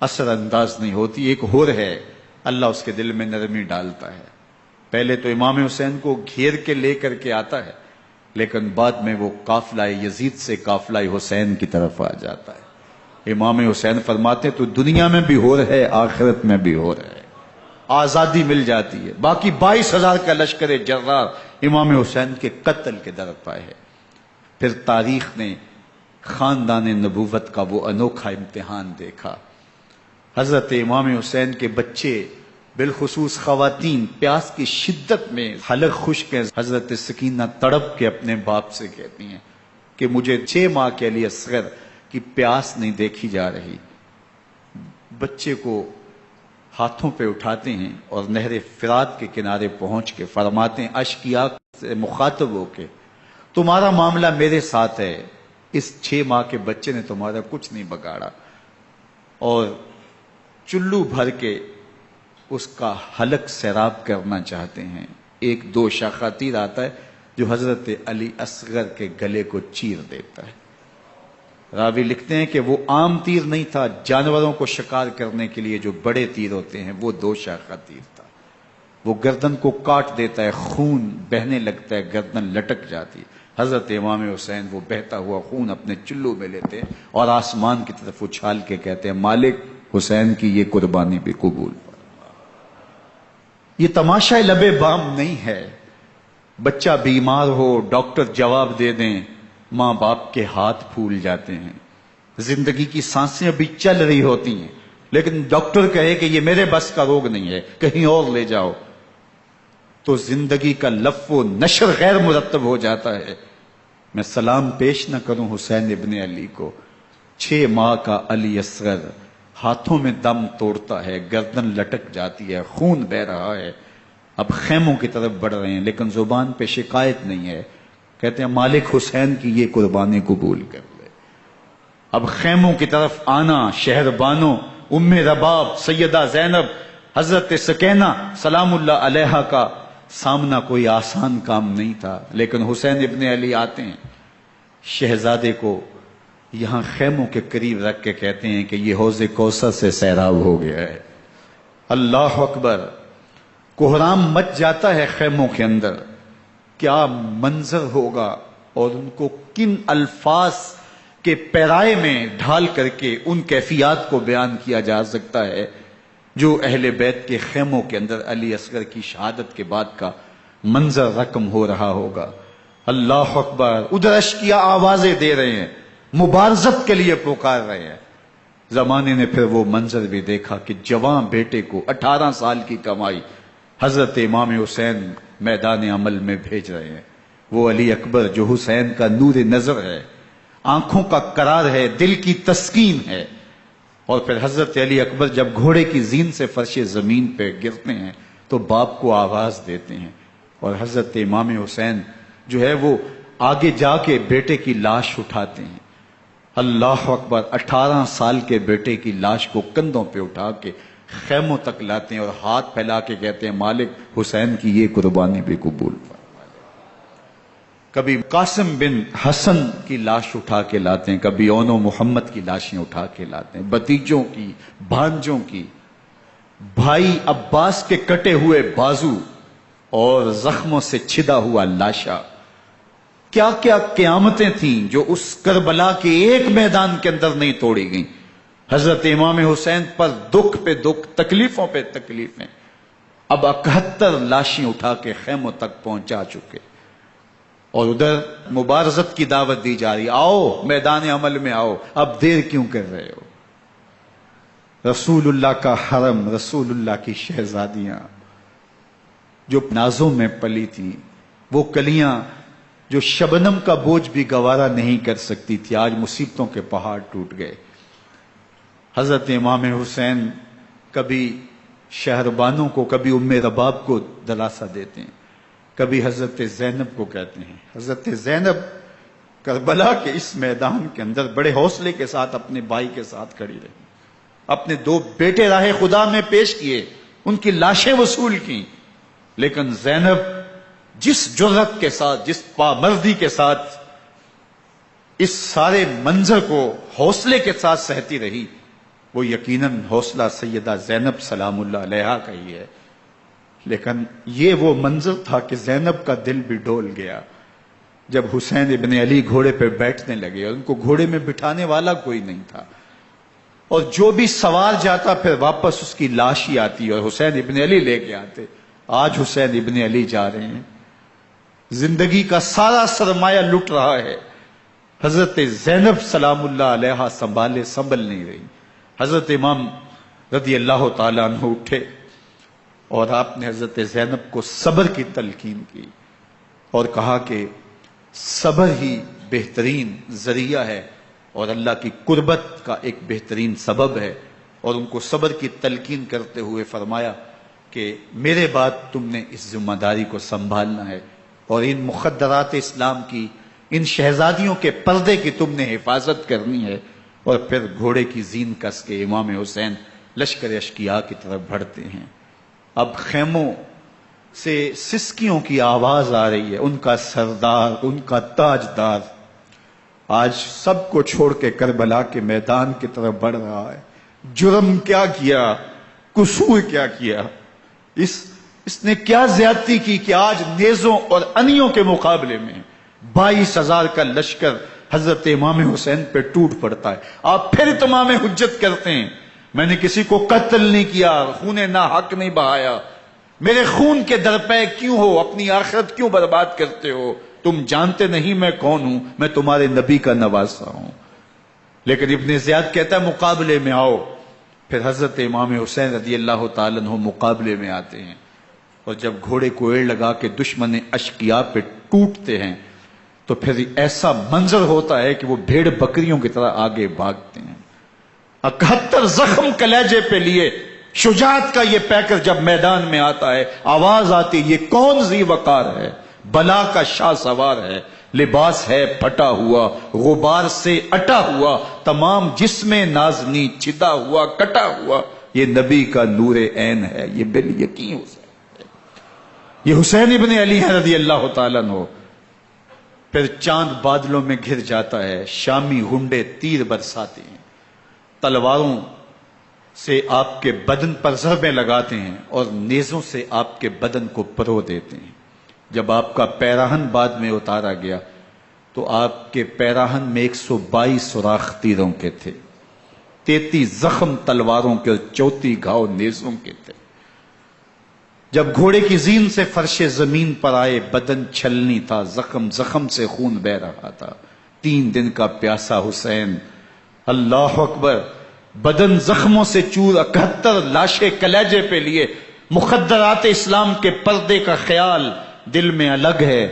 اثر انداز نہیں ہوتی۔ ایک ہور ہے، اللہ اس کے دل میں نرمی ڈالتا ہے۔ پہلے تو امام حسین کو گھیر کے لے کر کے آتا ہے، لیکن بعد میں وہ قافلہ یزید سے قافلہ حسین کی طرف آ جاتا ہے۔ امام حسین فرماتے تو دنیا میں بھی ہو رہے، آخرت میں بھی ہو رہے، آزادی مل جاتی ہے۔ باقی 22,000 کا لشکر جرار امام حسین کے قتل کے در پہ ہے۔ پھر تاریخ نے خاندان نبوت کا وہ انوکھا امتحان دیکھا۔ حضرت امام حسین کے بچے بالخصوص خواتین پیاس کی شدت میں حلق خشک ہیں۔ حضرت سکینہ تڑپ کے اپنے باپ سے کہتی ہیں کہ مجھے 6 ماہ کے لیے اصغر کی پیاس نہیں دیکھی جا رہی۔ بچے کو ہاتھوں پہ اٹھاتے ہیں اور نہر فرات کے کنارے پہنچ کے فرماتے ہیں اشقیاء سے مخاطب ہو کے، تمہارا معاملہ میرے ساتھ ہے، اس 6 ماہ کے بچے نے تمہارا کچھ نہیں بگاڑا، اور چلو بھر کے اس کا حلق سیراب کرنا چاہتے ہیں۔ ایک 2 شاخہ تیر آتا ہے جو حضرت علی اصغر کے گلے کو چیر دیتا ہے۔ راوی لکھتے ہیں کہ وہ عام تیر نہیں تھا، جانوروں کو شکار کرنے کے لیے جو بڑے تیر ہوتے ہیں وہ 2 شاخہ تیر تھا۔ وہ گردن کو کاٹ دیتا ہے، خون بہنے لگتا ہے، گردن لٹک جاتی ہے۔ حضرت امام حسین وہ بہتا ہوا خون اپنے چلو میں لیتے ہیں اور آسمان کی طرف اچھال کے کہتے ہیں مالک حسین کی یہ قربانی بھی قبول فرما۔ یہ تماشا لبے بام نہیں ہے۔ بچہ بیمار ہو، ڈاکٹر جواب دے دیں، ماں باپ کے ہاتھ پھول جاتے ہیں۔ زندگی کی سانسیں ابھی چل رہی ہوتی ہیں، لیکن ڈاکٹر کہے کہ یہ میرے بس کا روگ نہیں ہے، کہیں اور لے جاؤ، تو زندگی کا لف و نشر غیر مرتب ہو جاتا ہے۔ میں سلام پیش نہ کروں حسین ابن علی کو، 6 ماہ کا علی اصغر ہاتھوں میں دم توڑتا ہے، گردن لٹک جاتی ہے، خون بہ رہا ہے۔ اب خیموں کی طرف بڑھ رہے ہیں، لیکن زبان پہ شکایت نہیں ہے، کہتے ہیں مالک حسین کی یہ قربانی قبول کر لے۔ اب خیموں کی طرف آنا، شہر بانوں ام رباب سیدہ زینب حضرت سکینہ سلام اللہ علیہا کا سامنا کوئی آسان کام نہیں تھا، لیکن حسین ابن علی آتے ہیں، شہزادے کو یہاں خیموں کے قریب رکھ کے کہتے ہیں کہ یہ حوض کوثر سے سیراب ہو گیا ہے۔ اللہ اکبر، کوہرام مچ جاتا ہے خیموں کے اندر، کیا منظر ہوگا اور ان کو کن الفاظ کے پیرائے میں ڈھال کر کے ان کیفیات کو بیان کیا جا سکتا ہے جو اہل بیت کے خیموں کے اندر علی اصغر کی شہادت کے بعد کا منظر رقم ہو رہا ہوگا۔ اللہ اکبر، ادھر اشکیا آوازیں دے رہے ہیں، مبارزت کے لیے پکار رہے ہیں۔ زمانے نے پھر وہ منظر بھی دیکھا کہ جوان بیٹے کو 18 سال کی کمائی حضرت امام حسین میدان عمل میں بھیج رہے ہیں۔ وہ علی اکبر جو حسین کا نور نظر ہے، آنکھوں کا قرار ہے، دل کی تسکین ہے۔ اور پھر حضرت علی اکبر جب گھوڑے کی زین سے فرش زمین پہ گرتے ہیں تو باپ کو آواز دیتے ہیں، اور حضرت امام حسین جو ہے وہ آگے جا کے بیٹے کی لاش اٹھاتے ہیں۔ اللہ اکبر، 18 سال کے بیٹے کی لاش کو کندھوں پہ اٹھا کے خیموں تک لاتے ہیں اور ہاتھ پھیلا کے کہتے ہیں مالک حسین کی یہ قربانی بھی قبول فرما۔ کبھی قاسم بن حسن کی لاش اٹھا کے لاتے ہیں، کبھی اون و محمد کی لاشیں اٹھا کے لاتے ہیں، بتیجوں کی، بھانجوں کی، بھائی عباس کے کٹے ہوئے بازو اور زخموں سے چھدا ہوا لاشا۔ کیا کیا قیامتیں تھیں جو اس کربلا کے ایک میدان کے اندر نہیں توڑی گئیں۔ حضرت امام حسین پر دکھ پہ دکھ، تکلیفوں پہ تکلیفیں، اب 71 لاشیں اٹھا کے خیموں تک پہنچا چکے، اور ادھر مبارزت کی دعوت دی جا رہی، آؤ میدان عمل میں آؤ، اب دیر کیوں کر رہے ہو۔ رسول اللہ کا حرم، رسول اللہ کی شہزادیاں جو نازوں میں پلی تھیں، وہ کلیاں جو شبنم کا بوجھ بھی گوارا نہیں کر سکتی تھی، آج مصیبتوں کے پہاڑ ٹوٹ گئے۔ حضرت امام حسین کبھی شہربانوں کو، کبھی ام رباب کو دلاسا دیتے ہیں، کبھی حضرت زینب کو کہتے ہیں۔ حضرت زینب کربلا کے اس میدان کے اندر بڑے حوصلے کے ساتھ اپنے بھائی کے ساتھ کھڑی رہی، اپنے 2 بیٹے راہ خدا میں پیش کیے، ان کی لاشیں وصول کی، لیکن زینب جس جرأت کے ساتھ، جس پامردی کے ساتھ اس سارے منظر کو حوصلے کے ساتھ سہتی رہی، وہ یقیناً حوصلہ سیدہ زینب سلام اللہ علیہا کا ہی ہے۔ لیکن یہ وہ منظر تھا کہ زینب کا دل بھی ڈول گیا جب حسین ابن علی گھوڑے پہ بیٹھنے لگے، اور ان کو گھوڑے میں بٹھانے والا کوئی نہیں تھا، اور جو بھی سوار جاتا پھر واپس اس کی لاش ہی آتی اور حسین ابن علی لے کے آتے۔ آج حسین ابن علی جا رہے ہیں، زندگی کا سارا سرمایہ لٹ رہا ہے، حضرت زینب سلام اللہ علیہا سنبھل نہیں رہی۔ حضرت امام رضی اللہ تعالیٰ عنہ اٹھے اور آپ نے حضرت زینب کو صبر کی تلقین کی اور کہا کہ صبر ہی بہترین ذریعہ ہے اور اللہ کی قربت کا ایک بہترین سبب ہے، اور ان کو صبر کی تلقین کرتے ہوئے فرمایا کہ میرے بعد تم نے اس ذمہ داری کو سنبھالنا ہے، اور ان مخدرات اسلام کی، ان شہزادیوں کے پردے کی تم نے حفاظت کرنی ہے۔ اور پھر گھوڑے کی زین کس کے امام حسین لشکر اشکیا کی طرف بڑھتے ہیں۔ اب خیموں سے سسکیوں کی آواز آ رہی ہے، ان کا سردار، ان کا تاجدار آج سب کو چھوڑ کے کربلا کے میدان کی طرف بڑھ رہا ہے۔ جرم کیا کیا، قصور کیا کیا، اس نے کیا زیادتی کی کہ آج نیزوں اور انیوں کے مقابلے میں 22,000 کا لشکر حضرت امام حسین پہ ٹوٹ پڑتا ہے۔ آپ پھر اتمام حجت کرتے ہیں، میں نے کسی کو قتل نہیں کیا، خون ناحق نہیں بہایا، میرے خون کے درپے کیوں ہو، اپنی آخرت کیوں برباد کرتے ہو، تم جانتے نہیں میں کون ہوں، میں تمہارے نبی کا نواسا ہوں۔ لیکن ابن زیاد کہتا ہے مقابلے میں آؤ۔ پھر حضرت امام حسین رضی اللہ تعالیٰ عنہ مقابلے میں آتے ہیں، اور جب گھوڑے کو ایڑ لگا کے دشمن اشقیاء پہ ٹوٹتے ہیں تو پھر ایسا منظر ہوتا ہے کہ وہ بھیڑ بکریوں کی طرح آگے بھاگتے ہیں۔ 71 زخم کلیجے پہ لیے شجاعت کا یہ پیکر جب میدان میں آتا ہے، آواز آتی، یہ کون ذی وقار ہے، بلا کا شاہ سوار ہے، لباس ہے پھٹا ہوا غبار سے اٹا ہوا، تمام جسم نازنی چھدا ہوا کٹا ہوا، یہ نبی کا نور عین ہے، یہ بالیقین حسین ہے، یہ حسین ابن علی ہے رضی اللہ تعالیٰ عنہ۔ پھر چاند بادلوں میں گھر جاتا ہے، شامی ہنڈے تیر برساتے ہیں، تلواروں سے آپ کے بدن پر ضربیں لگاتے ہیں اور نیزوں سے آپ کے بدن کو پرو دیتے ہیں۔ جب آپ کا پیراہن بعد میں اتارا گیا تو آپ کے پیراہن میں 122 سوراخ تیروں کے تھے، 33 زخم تلواروں کے اور 34 گھاؤ نیزوں کے تھے۔ جب گھوڑے کی زین سے فرش زمین پر آئے، بدن چھلنی تھا، زخم زخم سے خون بہ رہا تھا، 3 دن کا پیاسا حسین، اللہ اکبر، بدن زخموں سے چور، 71 لاشیں کلیجے پہ لیے، مخدرات اسلام کے پردے کا خیال دل میں الگ ہے،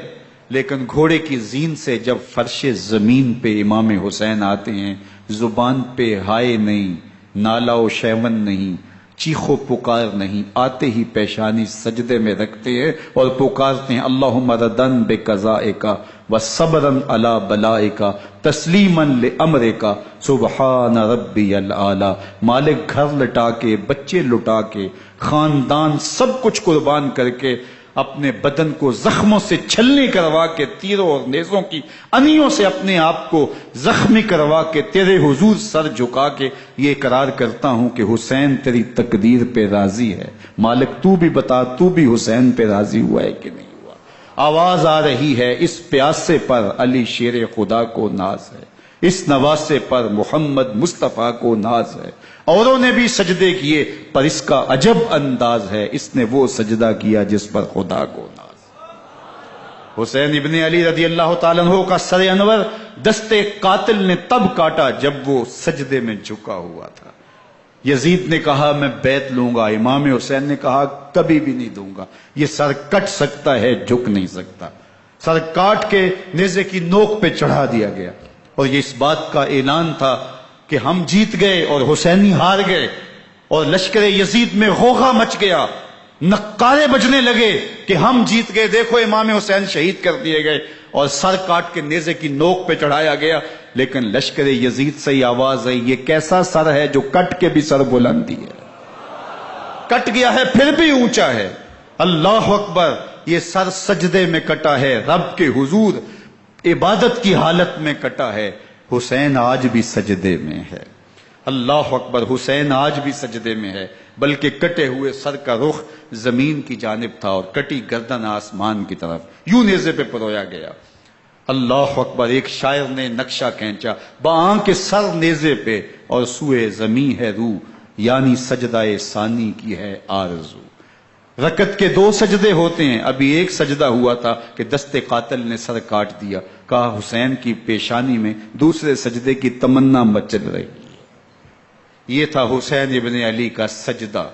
لیکن گھوڑے کی زین سے جب فرش زمین پہ امام حسین آتے ہیں، زبان پہ ہائے نہیں، نالا و شیون نہیں، چیخ و پکار نہیں، آتے ہی پیشانی سجدے میں رکھتے ہیں اور پکارتے ہیں اللہم ردن بقضائک وصبرن علی بلائک تسلیما لامرک سبحان ربی الاعلی۔ مالک گھر لٹا کے، بچے لٹا کے، خاندان سب کچھ قربان کر کے، اپنے بدن کو زخموں سے چھلنی کروا کے، تیروں اور نیزوں کی انیوں سے اپنے آپ کو زخمی کروا کے، تیرے حضور سر جھکا کے یہ اقرار کرتا ہوں کہ حسین تیری تقدیر پہ راضی ہے، مالک تو بھی بتا، تو بھی حسین پہ راضی ہوا ہے کہ نہیں ہوا۔ آواز آ رہی ہے، اس پیاسے پر علی شیر خدا کو ناز ہے، اس نواسے پر محمد مصطفیٰ کو ناز ہے۔ اوروں نے بھی سجدے کیے پر اس کا عجب انداز ہے، اس نے وہ سجدہ کیا جس پر خدا کو ناز ہے۔ حسین ابن علی رضی اللہ تعالیٰ عنہ کا سر انور دستے قاتل نے تب کاٹا جب وہ سجدے میں جھکا ہوا تھا۔ یزید نے کہا میں بیعت لوں گا، امام حسین نے کہا کبھی بھی نہیں دوں گا، یہ سر کٹ سکتا ہے جھک نہیں سکتا۔ سر کاٹ کے نیزے کی نوک پہ چڑھا دیا گیا اور یہ اس بات کا اعلان تھا کہ ہم جیت گئے اور حسینی ہار گئے، اور لشکر یزید میں غوغا مچ گیا، نقارے بجنے لگے کہ ہم جیت گئے، دیکھو امام حسین شہید کر دیے گئے، اور سر کاٹ کے نیزے کی نوک پہ چڑھایا گیا۔ لیکن لشکر یزید سے ہی آواز آئی یہ کیسا سر ہے جو کٹ کے بھی سر بلندی ہے، کٹ گیا ہے پھر بھی اونچا ہے، اللہ اکبر، یہ سر سجدے میں کٹا ہے، رب کے حضور عبادت کی حالت میں کٹا ہے۔ حسین آج بھی سجدے میں ہے، اللہ اکبر، حسین آج بھی سجدے میں ہے، بلکہ کٹے ہوئے سر کا رخ زمین کی جانب تھا اور کٹی گردن آسمان کی طرف، یوں نیزے پہ پرویا گیا۔ اللہ اکبر، ایک شاعر نے نقشہ کھینچا، بآنکھ سر نیزے پہ اور سوئے زمیں ہے روح، یعنی سجدہ ثانی کی ہے آرزو۔ رکعت کے 2 سجدے ہوتے ہیں، ابھی ایک سجدہ ہوا تھا کہ دست قاتل نے سر کاٹ دیا، کہا حسین کی پیشانی میں دوسرے سجدے کی تمنا مچل رہی۔ یہ تھا حسین ابن علی کا سجدہ،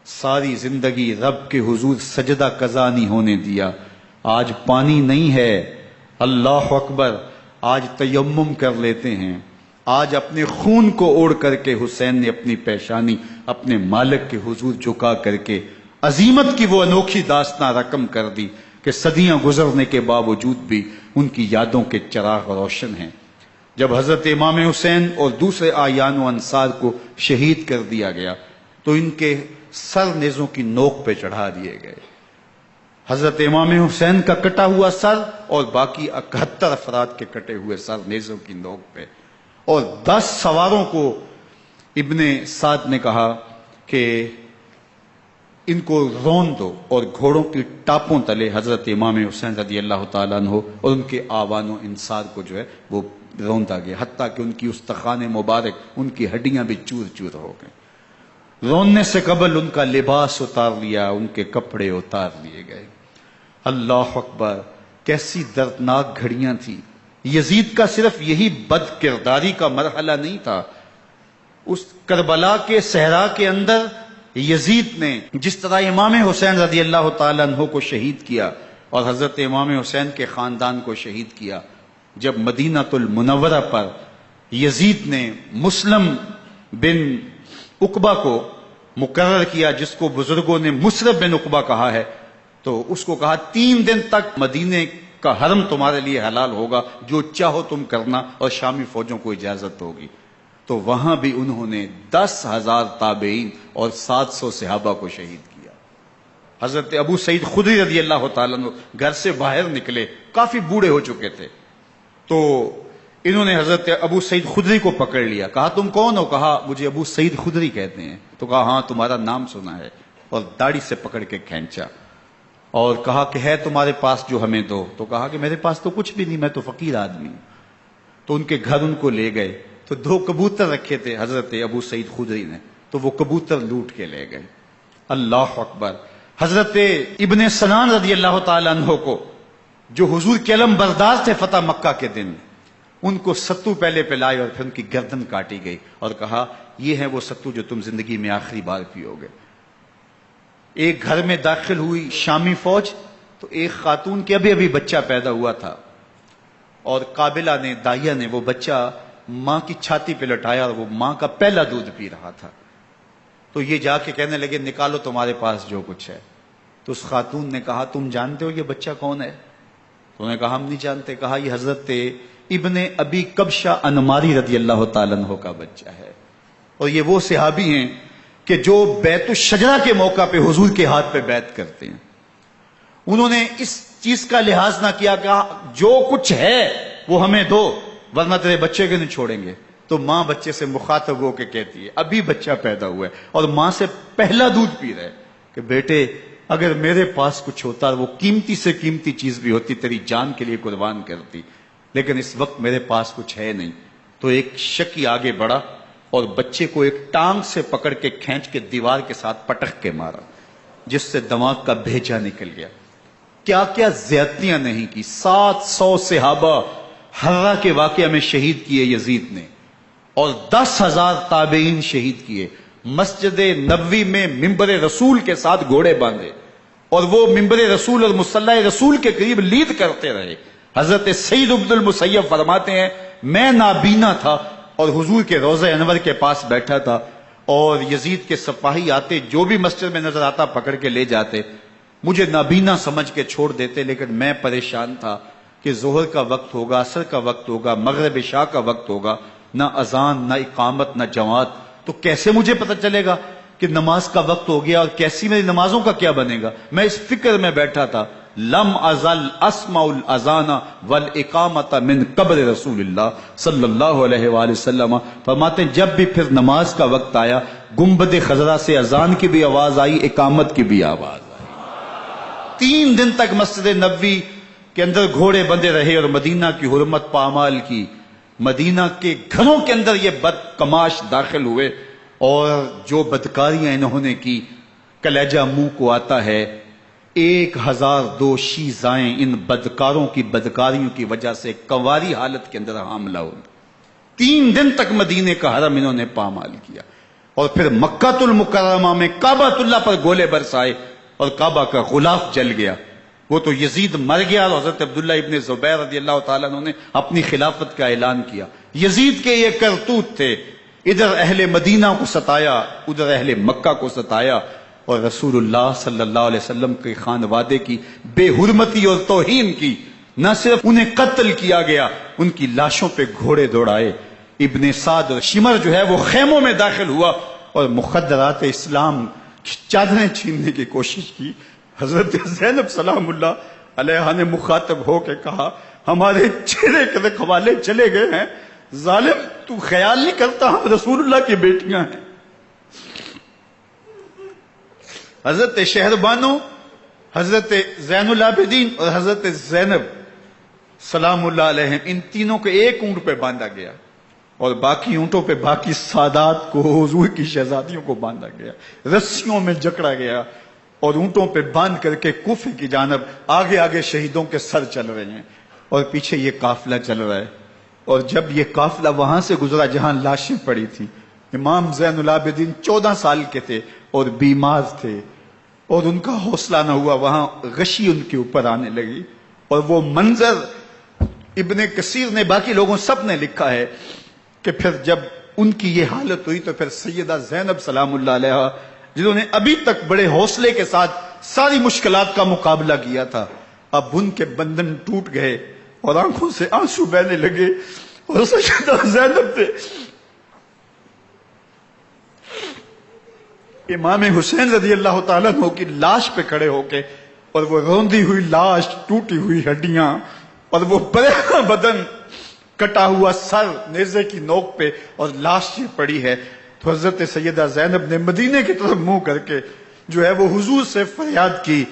ساری زندگی رب کے حضور سجدہ قضا نہیں ہونے دیا۔ آج پانی نہیں ہے، اللہ اکبر، آج تیمم کر لیتے ہیں، آج اپنے خون کو اوڑھ کر کے حسین نے اپنی پیشانی اپنے مالک کے حضور جھکا کر کے عظیمت کی وہ انوکھی داستان رقم کر دی کہ صدیاں گزرنے کے باوجود بھی ان کی یادوں کے چراغ روشن ہیں۔ جب حضرت امام حسین اور دوسرے اعیان و انصار کو شہید کر دیا گیا تو ان کے سر نیزوں کی نوک پہ چڑھا دیے گئے۔ حضرت امام حسین کا کٹا ہوا سر اور باقی 71 افراد کے کٹے ہوئے سر نیزوں کی نوک پہ، اور 10 سواروں کو ابن سعد نے کہا کہ ان کو رون دو، اور گھوڑوں کی ٹاپوں تلے حضرت امام حسین رضی اللہ تعالیٰ عنہ اور ان کے آوان و انصار کو جو ہے وہ روندا گیا، حتیٰ کہ ان کی استخوان مبارک، ان کی ہڈیاں بھی چور چور ہو گئیں۔ روننے سے قبل ان کا لباس اتار لیا، ان کے کپڑے اتار لیے گئے۔ اللہ اکبر، کیسی دردناک گھڑیاں تھیں۔ یزید کا صرف یہی بد کرداری کا مرحلہ نہیں تھا، اس کربلا کے صحرا کے اندر یزید نے جس طرح امام حسین رضی اللہ تعالیٰ عنہ کو شہید کیا اور حضرت امام حسین کے خاندان کو شہید کیا، جب مدینہ المنورہ پر یزید نے مسلم بن عقبہ کو مقرر کیا، جس کو بزرگوں نے مصرب بن عقبہ کہا ہے، تو اس کو کہا 3 دن تک مدینے کا حرم تمہارے لیے حلال ہوگا، جو چاہو تم کرنا، اور شامی فوجوں کو اجازت ہوگی۔ تو وہاں بھی انہوں نے 10,000 تابعین اور 700 صحابہ کو شہید کیا۔ حضرت ابو سعید خدری رضی اللہ تعالیٰ عنہ گھر سے باہر نکلے، کافی بوڑھے ہو چکے تھے، تو انہوں نے حضرت ابو سعید خدری کو پکڑ لیا، کہا تم کون ہو؟ کہا مجھے ابو سعید خدری کہتے ہیں۔ تو کہا ہاں تمہارا نام سنا ہے، اور داڑھی سے پکڑ کے کھینچا اور کہا کہ ہے تمہارے پاس جو ہمیں دو؟ تو کہا کہ میرے پاس تو کچھ بھی نہیں، میں تو فقیر آدمی ہوں۔ تو ان کے گھر ان کو لے گئے، تو 2 کبوتر رکھے تھے حضرت ابو سعید خدری نے، تو وہ کبوتر لوٹ کے لے گئے۔ اللہ اکبر۔ حضرت ابن سنان رضی اللہ تعالیٰ عنہ کو، جو حضور کے علم بردار تھے فتح مکہ کے دن، ان کو ستو پہلے پلائے اور پھر ان کی گردن کاٹی گئی، اور کہا یہ ہے وہ ستو جو تم زندگی میں آخری بار پیو گے۔ ایک گھر میں داخل ہوئی شامی فوج، تو ایک خاتون کے ابھی ابھی بچہ پیدا ہوا تھا، اور قابلہ نے، دائیا نے، وہ بچہ ماں کی چھاتی پہ لٹایا، اور وہ ماں کا پہلا دودھ پی رہا تھا۔ تو یہ جا کے کہنے لگے نکالو تمہارے پاس جو کچھ ہے۔ تو اس خاتون نے کہا تم جانتے ہو یہ بچہ کون ہے؟ تو انہوں نے کہا ہم نہیں جانتے۔ کہا یہ حضرت ابن ابی کبشہ انماری رضی اللہ تعالیٰ عنہ کا بچہ ہے، اور یہ وہ صحابی ہیں کہ جو بیت الشجرہ کے موقع پہ حضور کے ہاتھ پہ بیعت کرتے ہیں۔ انہوں نے اس چیز کا لحاظ نہ کیا کہ جو کچھ ہے وہ ہمیں دو، ورنہ تیرے بچے کے نہیں چھوڑیں گے۔ تو ماں بچے سے مخاطب ہو کے کہتی ہے، ابھی بچہ پیدا ہوا ہے اور ماں سے پہلا دودھ پی رہے، کہ بیٹے اگر میرے پاس کچھ ہوتا، وہ قیمتی سے قیمتی چیز بھی ہوتی، تیری جان کے لیے قربان کرتی، لیکن اس وقت میرے پاس کچھ ہے نہیں۔ تو ایک شکی آگے بڑھا اور بچے کو ایک ٹانگ سے پکڑ کے کھینچ کے دیوار کے ساتھ پٹک کے مارا، جس سے دماغ کا بھیجا نکل گیا۔ کیا کیا زیادتیاں نہیں کی۔ 700 صحابہ حرہ کے واقعہ میں شہید کیے یزید نے، اور 10,000 تابعین شہید کیے۔ مسجد نبوی میں ممبر رسول کے ساتھ گھوڑے باندھے، اور وہ ممبر رسول اور مصلی رسول کے قریب لید کرتے رہے۔ حضرت سعید عبد المسیب فرماتے ہیں میں نابینا تھا اور حضور کے روضہ انور کے پاس بیٹھا تھا، اور یزید کے سپاہی آتے، جو بھی مسجد میں نظر آتا پکڑ کے لے جاتے، مجھے نابینا سمجھ کے چھوڑ دیتے، لیکن میں پریشان تھا کہ ظہر کا وقت ہوگا، عصر کا وقت ہوگا، مغرب عشاء کا وقت ہوگا، نہ اذان، نہ اقامت، نہ جماعت، تو کیسے مجھے پتہ چلے گا کہ نماز کا وقت ہو گیا، اور کیسی میری نمازوں کا کیا بنے گا؟ میں اس فکر میں بیٹھا تھا۔ لم ازل اسمع الاذان والاقامت من قبر رسول اللہ صلی اللہ علیہ وآلہ وسلم۔ فرماتے ہیں جب بھی پھر نماز کا وقت آیا، گنبد خضرا سے اذان کی بھی آواز آئی، اقامت کی بھی آواز آئی۔ 3 دن تک مسجد نبوی کے اندر گھوڑے بندے رہے، اور مدینہ کی حرمت پامال کی۔ مدینہ کے گھروں کے اندر یہ بدکماش داخل ہوئے، اور جو بدکاریاں انہوں نے کی، کلیجہ منہ کو آتا ہے۔ 1002 شیزائیں ان بدکاروں کی بدکاریوں کی وجہ سے کنواری حالت کے اندر حاملہ ہوئی۔ 3 دن تک مدینے کا حرم انہوں نے پامال کیا، اور پھر مکہ المکرمہ میں کعبۃ اللہ پر گولے برسائے، اور کعبہ کا غلاف جل گیا۔ وہ تو یزید مر گیا، اور حضرت عبداللہ ابن زبیر رضی اللہ تعالیٰ عنہ نے اپنی خلافت کا اعلان کیا۔ یزید کے یہ کرتوت تھے، ادھر اہل مدینہ کو ستایا، ادھر اہل مکہ کو ستایا، اور رسول اللہ صلی اللہ علیہ وسلم کے خانوادے کی بے حرمتی اور توہین کی۔ نہ صرف انہیں قتل کیا گیا، ان کی لاشوں پہ گھوڑے دوڑائے۔ ابن سعد اور شمر جو ہے وہ خیموں میں داخل ہوا، اور مخدرات اسلام چادریں چھیننے کی کوشش کی۔ حضرت زینب سلام اللہ علیہ نے مخاطب ہو کے کہا ہمارے چہرے کے رکھوالے چلے گئے ہیں، ظالم تو خیال نہیں کرتا ہم رسول اللہ کی بیٹیاں ہیں۔ حضرت شہربانو، حضرت زین العابدین اور حضرت زینب سلام اللہ علیہ، ان تینوں کو ایک اونٹ پہ باندھا گیا، اور باقی اونٹوں پہ باقی سادات کو، حضور کی شہزادیوں کو باندھا گیا، رسیوں میں جکڑا گیا، اور اونٹوں پہ باندھ کر کے کوفے کی جانب آگے آگے شہیدوں کے سر چل رہے ہیں، اور پیچھے یہ قافلہ چل رہا ہے۔ اور جب یہ قافلہ وہاں سے گزرا جہاں لاشیں پڑی تھی، امام زین العابدین 14 سال کے تھے اور بیمار تھے، اور ان کا حوصلہ نہ ہوا، وہاں غشی ان کے اوپر آنے لگی، اور وہ منظر ابن کثیر نے، باقی لوگوں سب نے لکھا ہے کہ پھر جب ان کی یہ حالت ہوئی تو پھر سیدہ زینب سلام اللہ علیہ، جنہوں نے ابھی تک بڑے حوصلے کے ساتھ ساری مشکلات کا مقابلہ کیا تھا، اب ان کے بندھن ٹوٹ گئے اور آنکھوں سے آنسو بہنے لگے، اور سیدہ زینب نے امام حسین رضی اللہ تعالیٰ عنہ کی لاش پہ کھڑے ہو کے، اور وہ روندی ہوئی لاش، ٹوٹی ہوئی ہڈیاں، اور وہ بریحاں بدن، کٹا ہوا سر نیزے کی نوک پہ، اور لاش یہ پڑی ہے، تو حضرت سیدہ زینب نے مدینے کی طرف منہ کر کے جو ہے وہ حضور سے فریاد کی،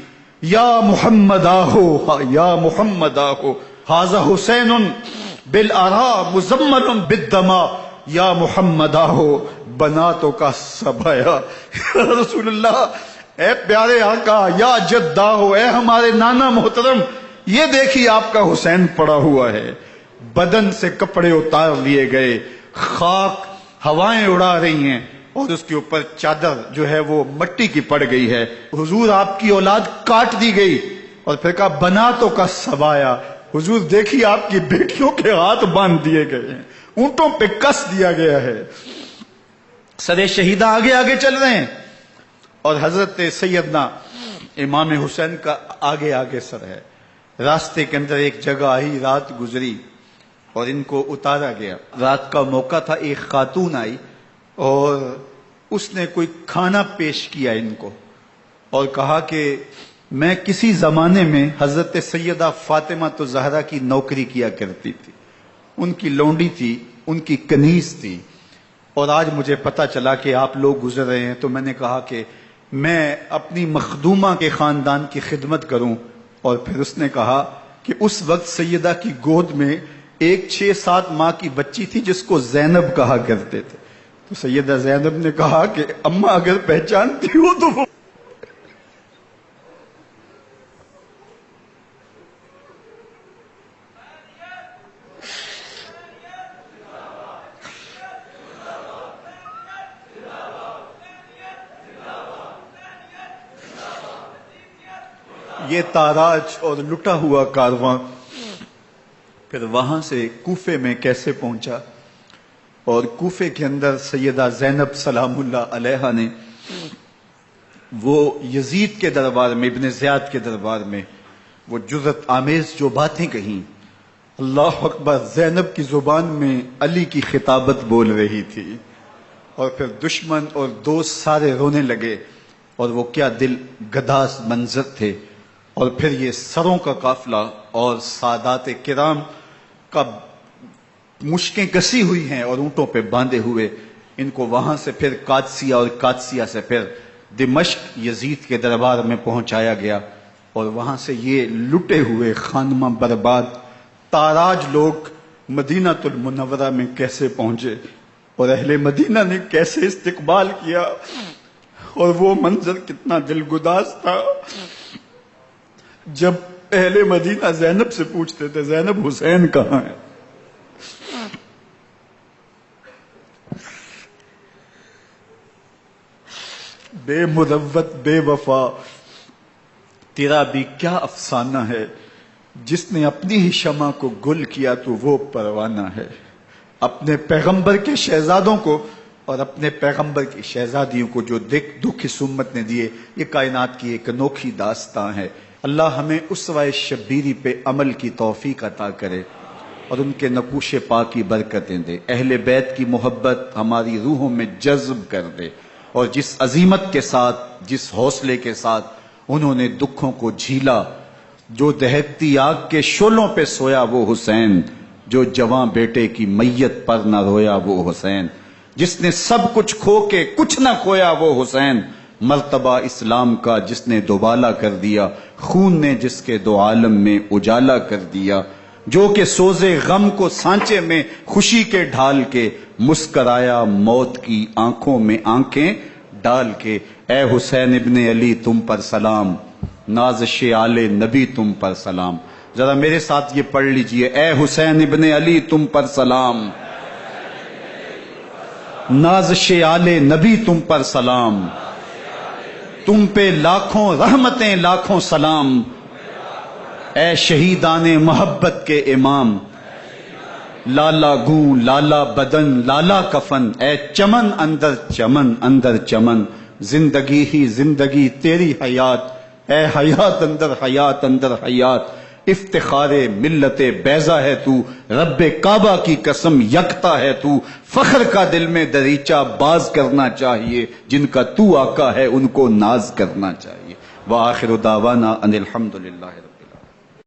یا محمد آہو، یا محمد آہو، ھذا حسین بالآراء مزمل بالدماء، یا محمد آہو بناتوں کا سبایا۔ یا رسول اللہ، اے پیارے آقا، یا جدہ ہو، اے ہمارے نانا محترم، یہ دیکھیے آپ کا حسین پڑا ہوا ہے۔ بدن سے کپڑے اتار لیے گئے، خاک ہوائیں اڑا رہی ہیں، اور اس کے اوپر چادر جو ہے وہ مٹی کی پڑ گئی ہے۔ حضور آپ کی اولاد کاٹ دی گئی، اور پھر کہا بناتوں کا سبایا، حضور دیکھیے آپ کی بیٹیوں کے ہاتھ باندھ دیے گئے ہیں، اونٹوں پہ کس دیا گیا ہے، سر شہیدہ آگے آگے چل رہے ہیں، اور حضرت سیدنا امام حسین کا آگے آگے سر ہے۔ راستے کے اندر ایک جگہ آئی، رات گزری اور ان کو اتارا گیا۔ رات کا موقع تھا، ایک خاتون آئی اور اس نے کوئی کھانا پیش کیا ان کو، اور کہا کہ میں کسی زمانے میں حضرت سیدہ فاطمہ تو زہرا کی نوکری کیا کرتی تھی، ان کی لونڈی تھی، ان کی کنیز تھی، اور آج مجھے پتا چلا کہ آپ لوگ گزر رہے ہیں، تو میں نے کہا کہ میں اپنی مخدومہ کے خاندان کی خدمت کروں۔ اور پھر اس نے کہا کہ اس وقت سیدہ کی گود میں ایک 6-7 ماہ کی بچی تھی جس کو زینب کہا کرتے تھے، تو سیدہ زینب نے کہا کہ اماں اگر پہچانتی ہو تو وہ یہ تاراج اور لٹا ہوا کارواں پھر وہاں سے کوفے میں کیسے پہنچا، اور کوفے کے اندر سیدہ زینب سلام اللہ علیہا نے وہ یزید کے دربار میں، ابن زیاد کے دربار میں وہ جرأت آمیز جو باتیں کہیں، اللہ اکبر، زینب کی زبان میں علی کی خطابت بول رہی تھی، اور پھر دشمن اور دوست سارے رونے لگے، اور وہ کیا دل گداز منظر تھے۔ اور پھر یہ سروں کا قافلہ اور سادات کرام کا مشکیں کسی ہوئی ہیں اور اونٹوں پہ باندھے ہوئے، ان کو وہاں سے پھر قادسیہ، اور قادسیہ سے پھر دمشق یزید کے دربار میں پہنچایا گیا، اور وہاں سے یہ لٹے ہوئے خانمہ برباد تاراج لوگ مدینہ المنورہ میں کیسے پہنچے، اور اہل مدینہ نے کیسے استقبال کیا، اور وہ منظر کتنا دلگداز تھا جب اہل مدینہ زینب سے پوچھتے تھے زینب حسین کہاں ہے؟ بے مروت بے وفا تیرا بھی کیا افسانہ ہے، جس نے اپنی ہی شمع کو گل کیا تو وہ پروانہ ہے۔ اپنے پیغمبر کے شہزادوں کو اور اپنے پیغمبر کی شہزادیوں کو جو دکھ اس امت نے دیے، یہ کائنات کی ایک انوکھی داستان ہے۔ اللہ ہمیں اسوہ شبیری پہ عمل کی توفیق عطا کرے اور ان کے نقوش پاک کی برکتیں دے، اہل بیت کی محبت ہماری روحوں میں جذب کر دے، اور جس عظیمت کے ساتھ، جس حوصلے کے ساتھ انہوں نے دکھوں کو جھیلا، جو دہکتی آگ کے شعلوں پہ سویا وہ حسین، جو جواں بیٹے کی میت پر نہ رویا وہ حسین، جس نے سب کچھ کھو کے کچھ نہ کھویا وہ حسین، مرتبہ اسلام کا جس نے دوبالا کر دیا، خون نے جس کے دو عالم میں اجالا کر دیا، جو کہ سوزے غم کو سانچے میں خوشی کے ڈھال کے مسکرایا موت کی آنکھوں میں آنکھیں ڈال کے۔ اے حسین ابن علی تم پر سلام، نازش آل نبی تم پر سلام۔ ذرا میرے ساتھ یہ پڑھ لیجئے، اے حسین ابن علی تم پر سلام، نازش آل نبی تم پر سلام، تم پہ لاکھوں رحمتیں لاکھوں سلام، اے شہیدان محبت کے امام، لالا گوں لالا بدن لالا کفن، اے چمن اندر چمن، زندگی ہی زندگی تیری حیات، اے حیات اندر حیات افتخار ملت بیضا ہے تو، رب کعبہ کی قسم یکتا ہے تو، فخر کا دل میں دریچہ باز کرنا چاہیے، جن کا تو آقا ہے ان کو ناز کرنا چاہیے۔ وآخر دعوانا ان الحمدللہ۔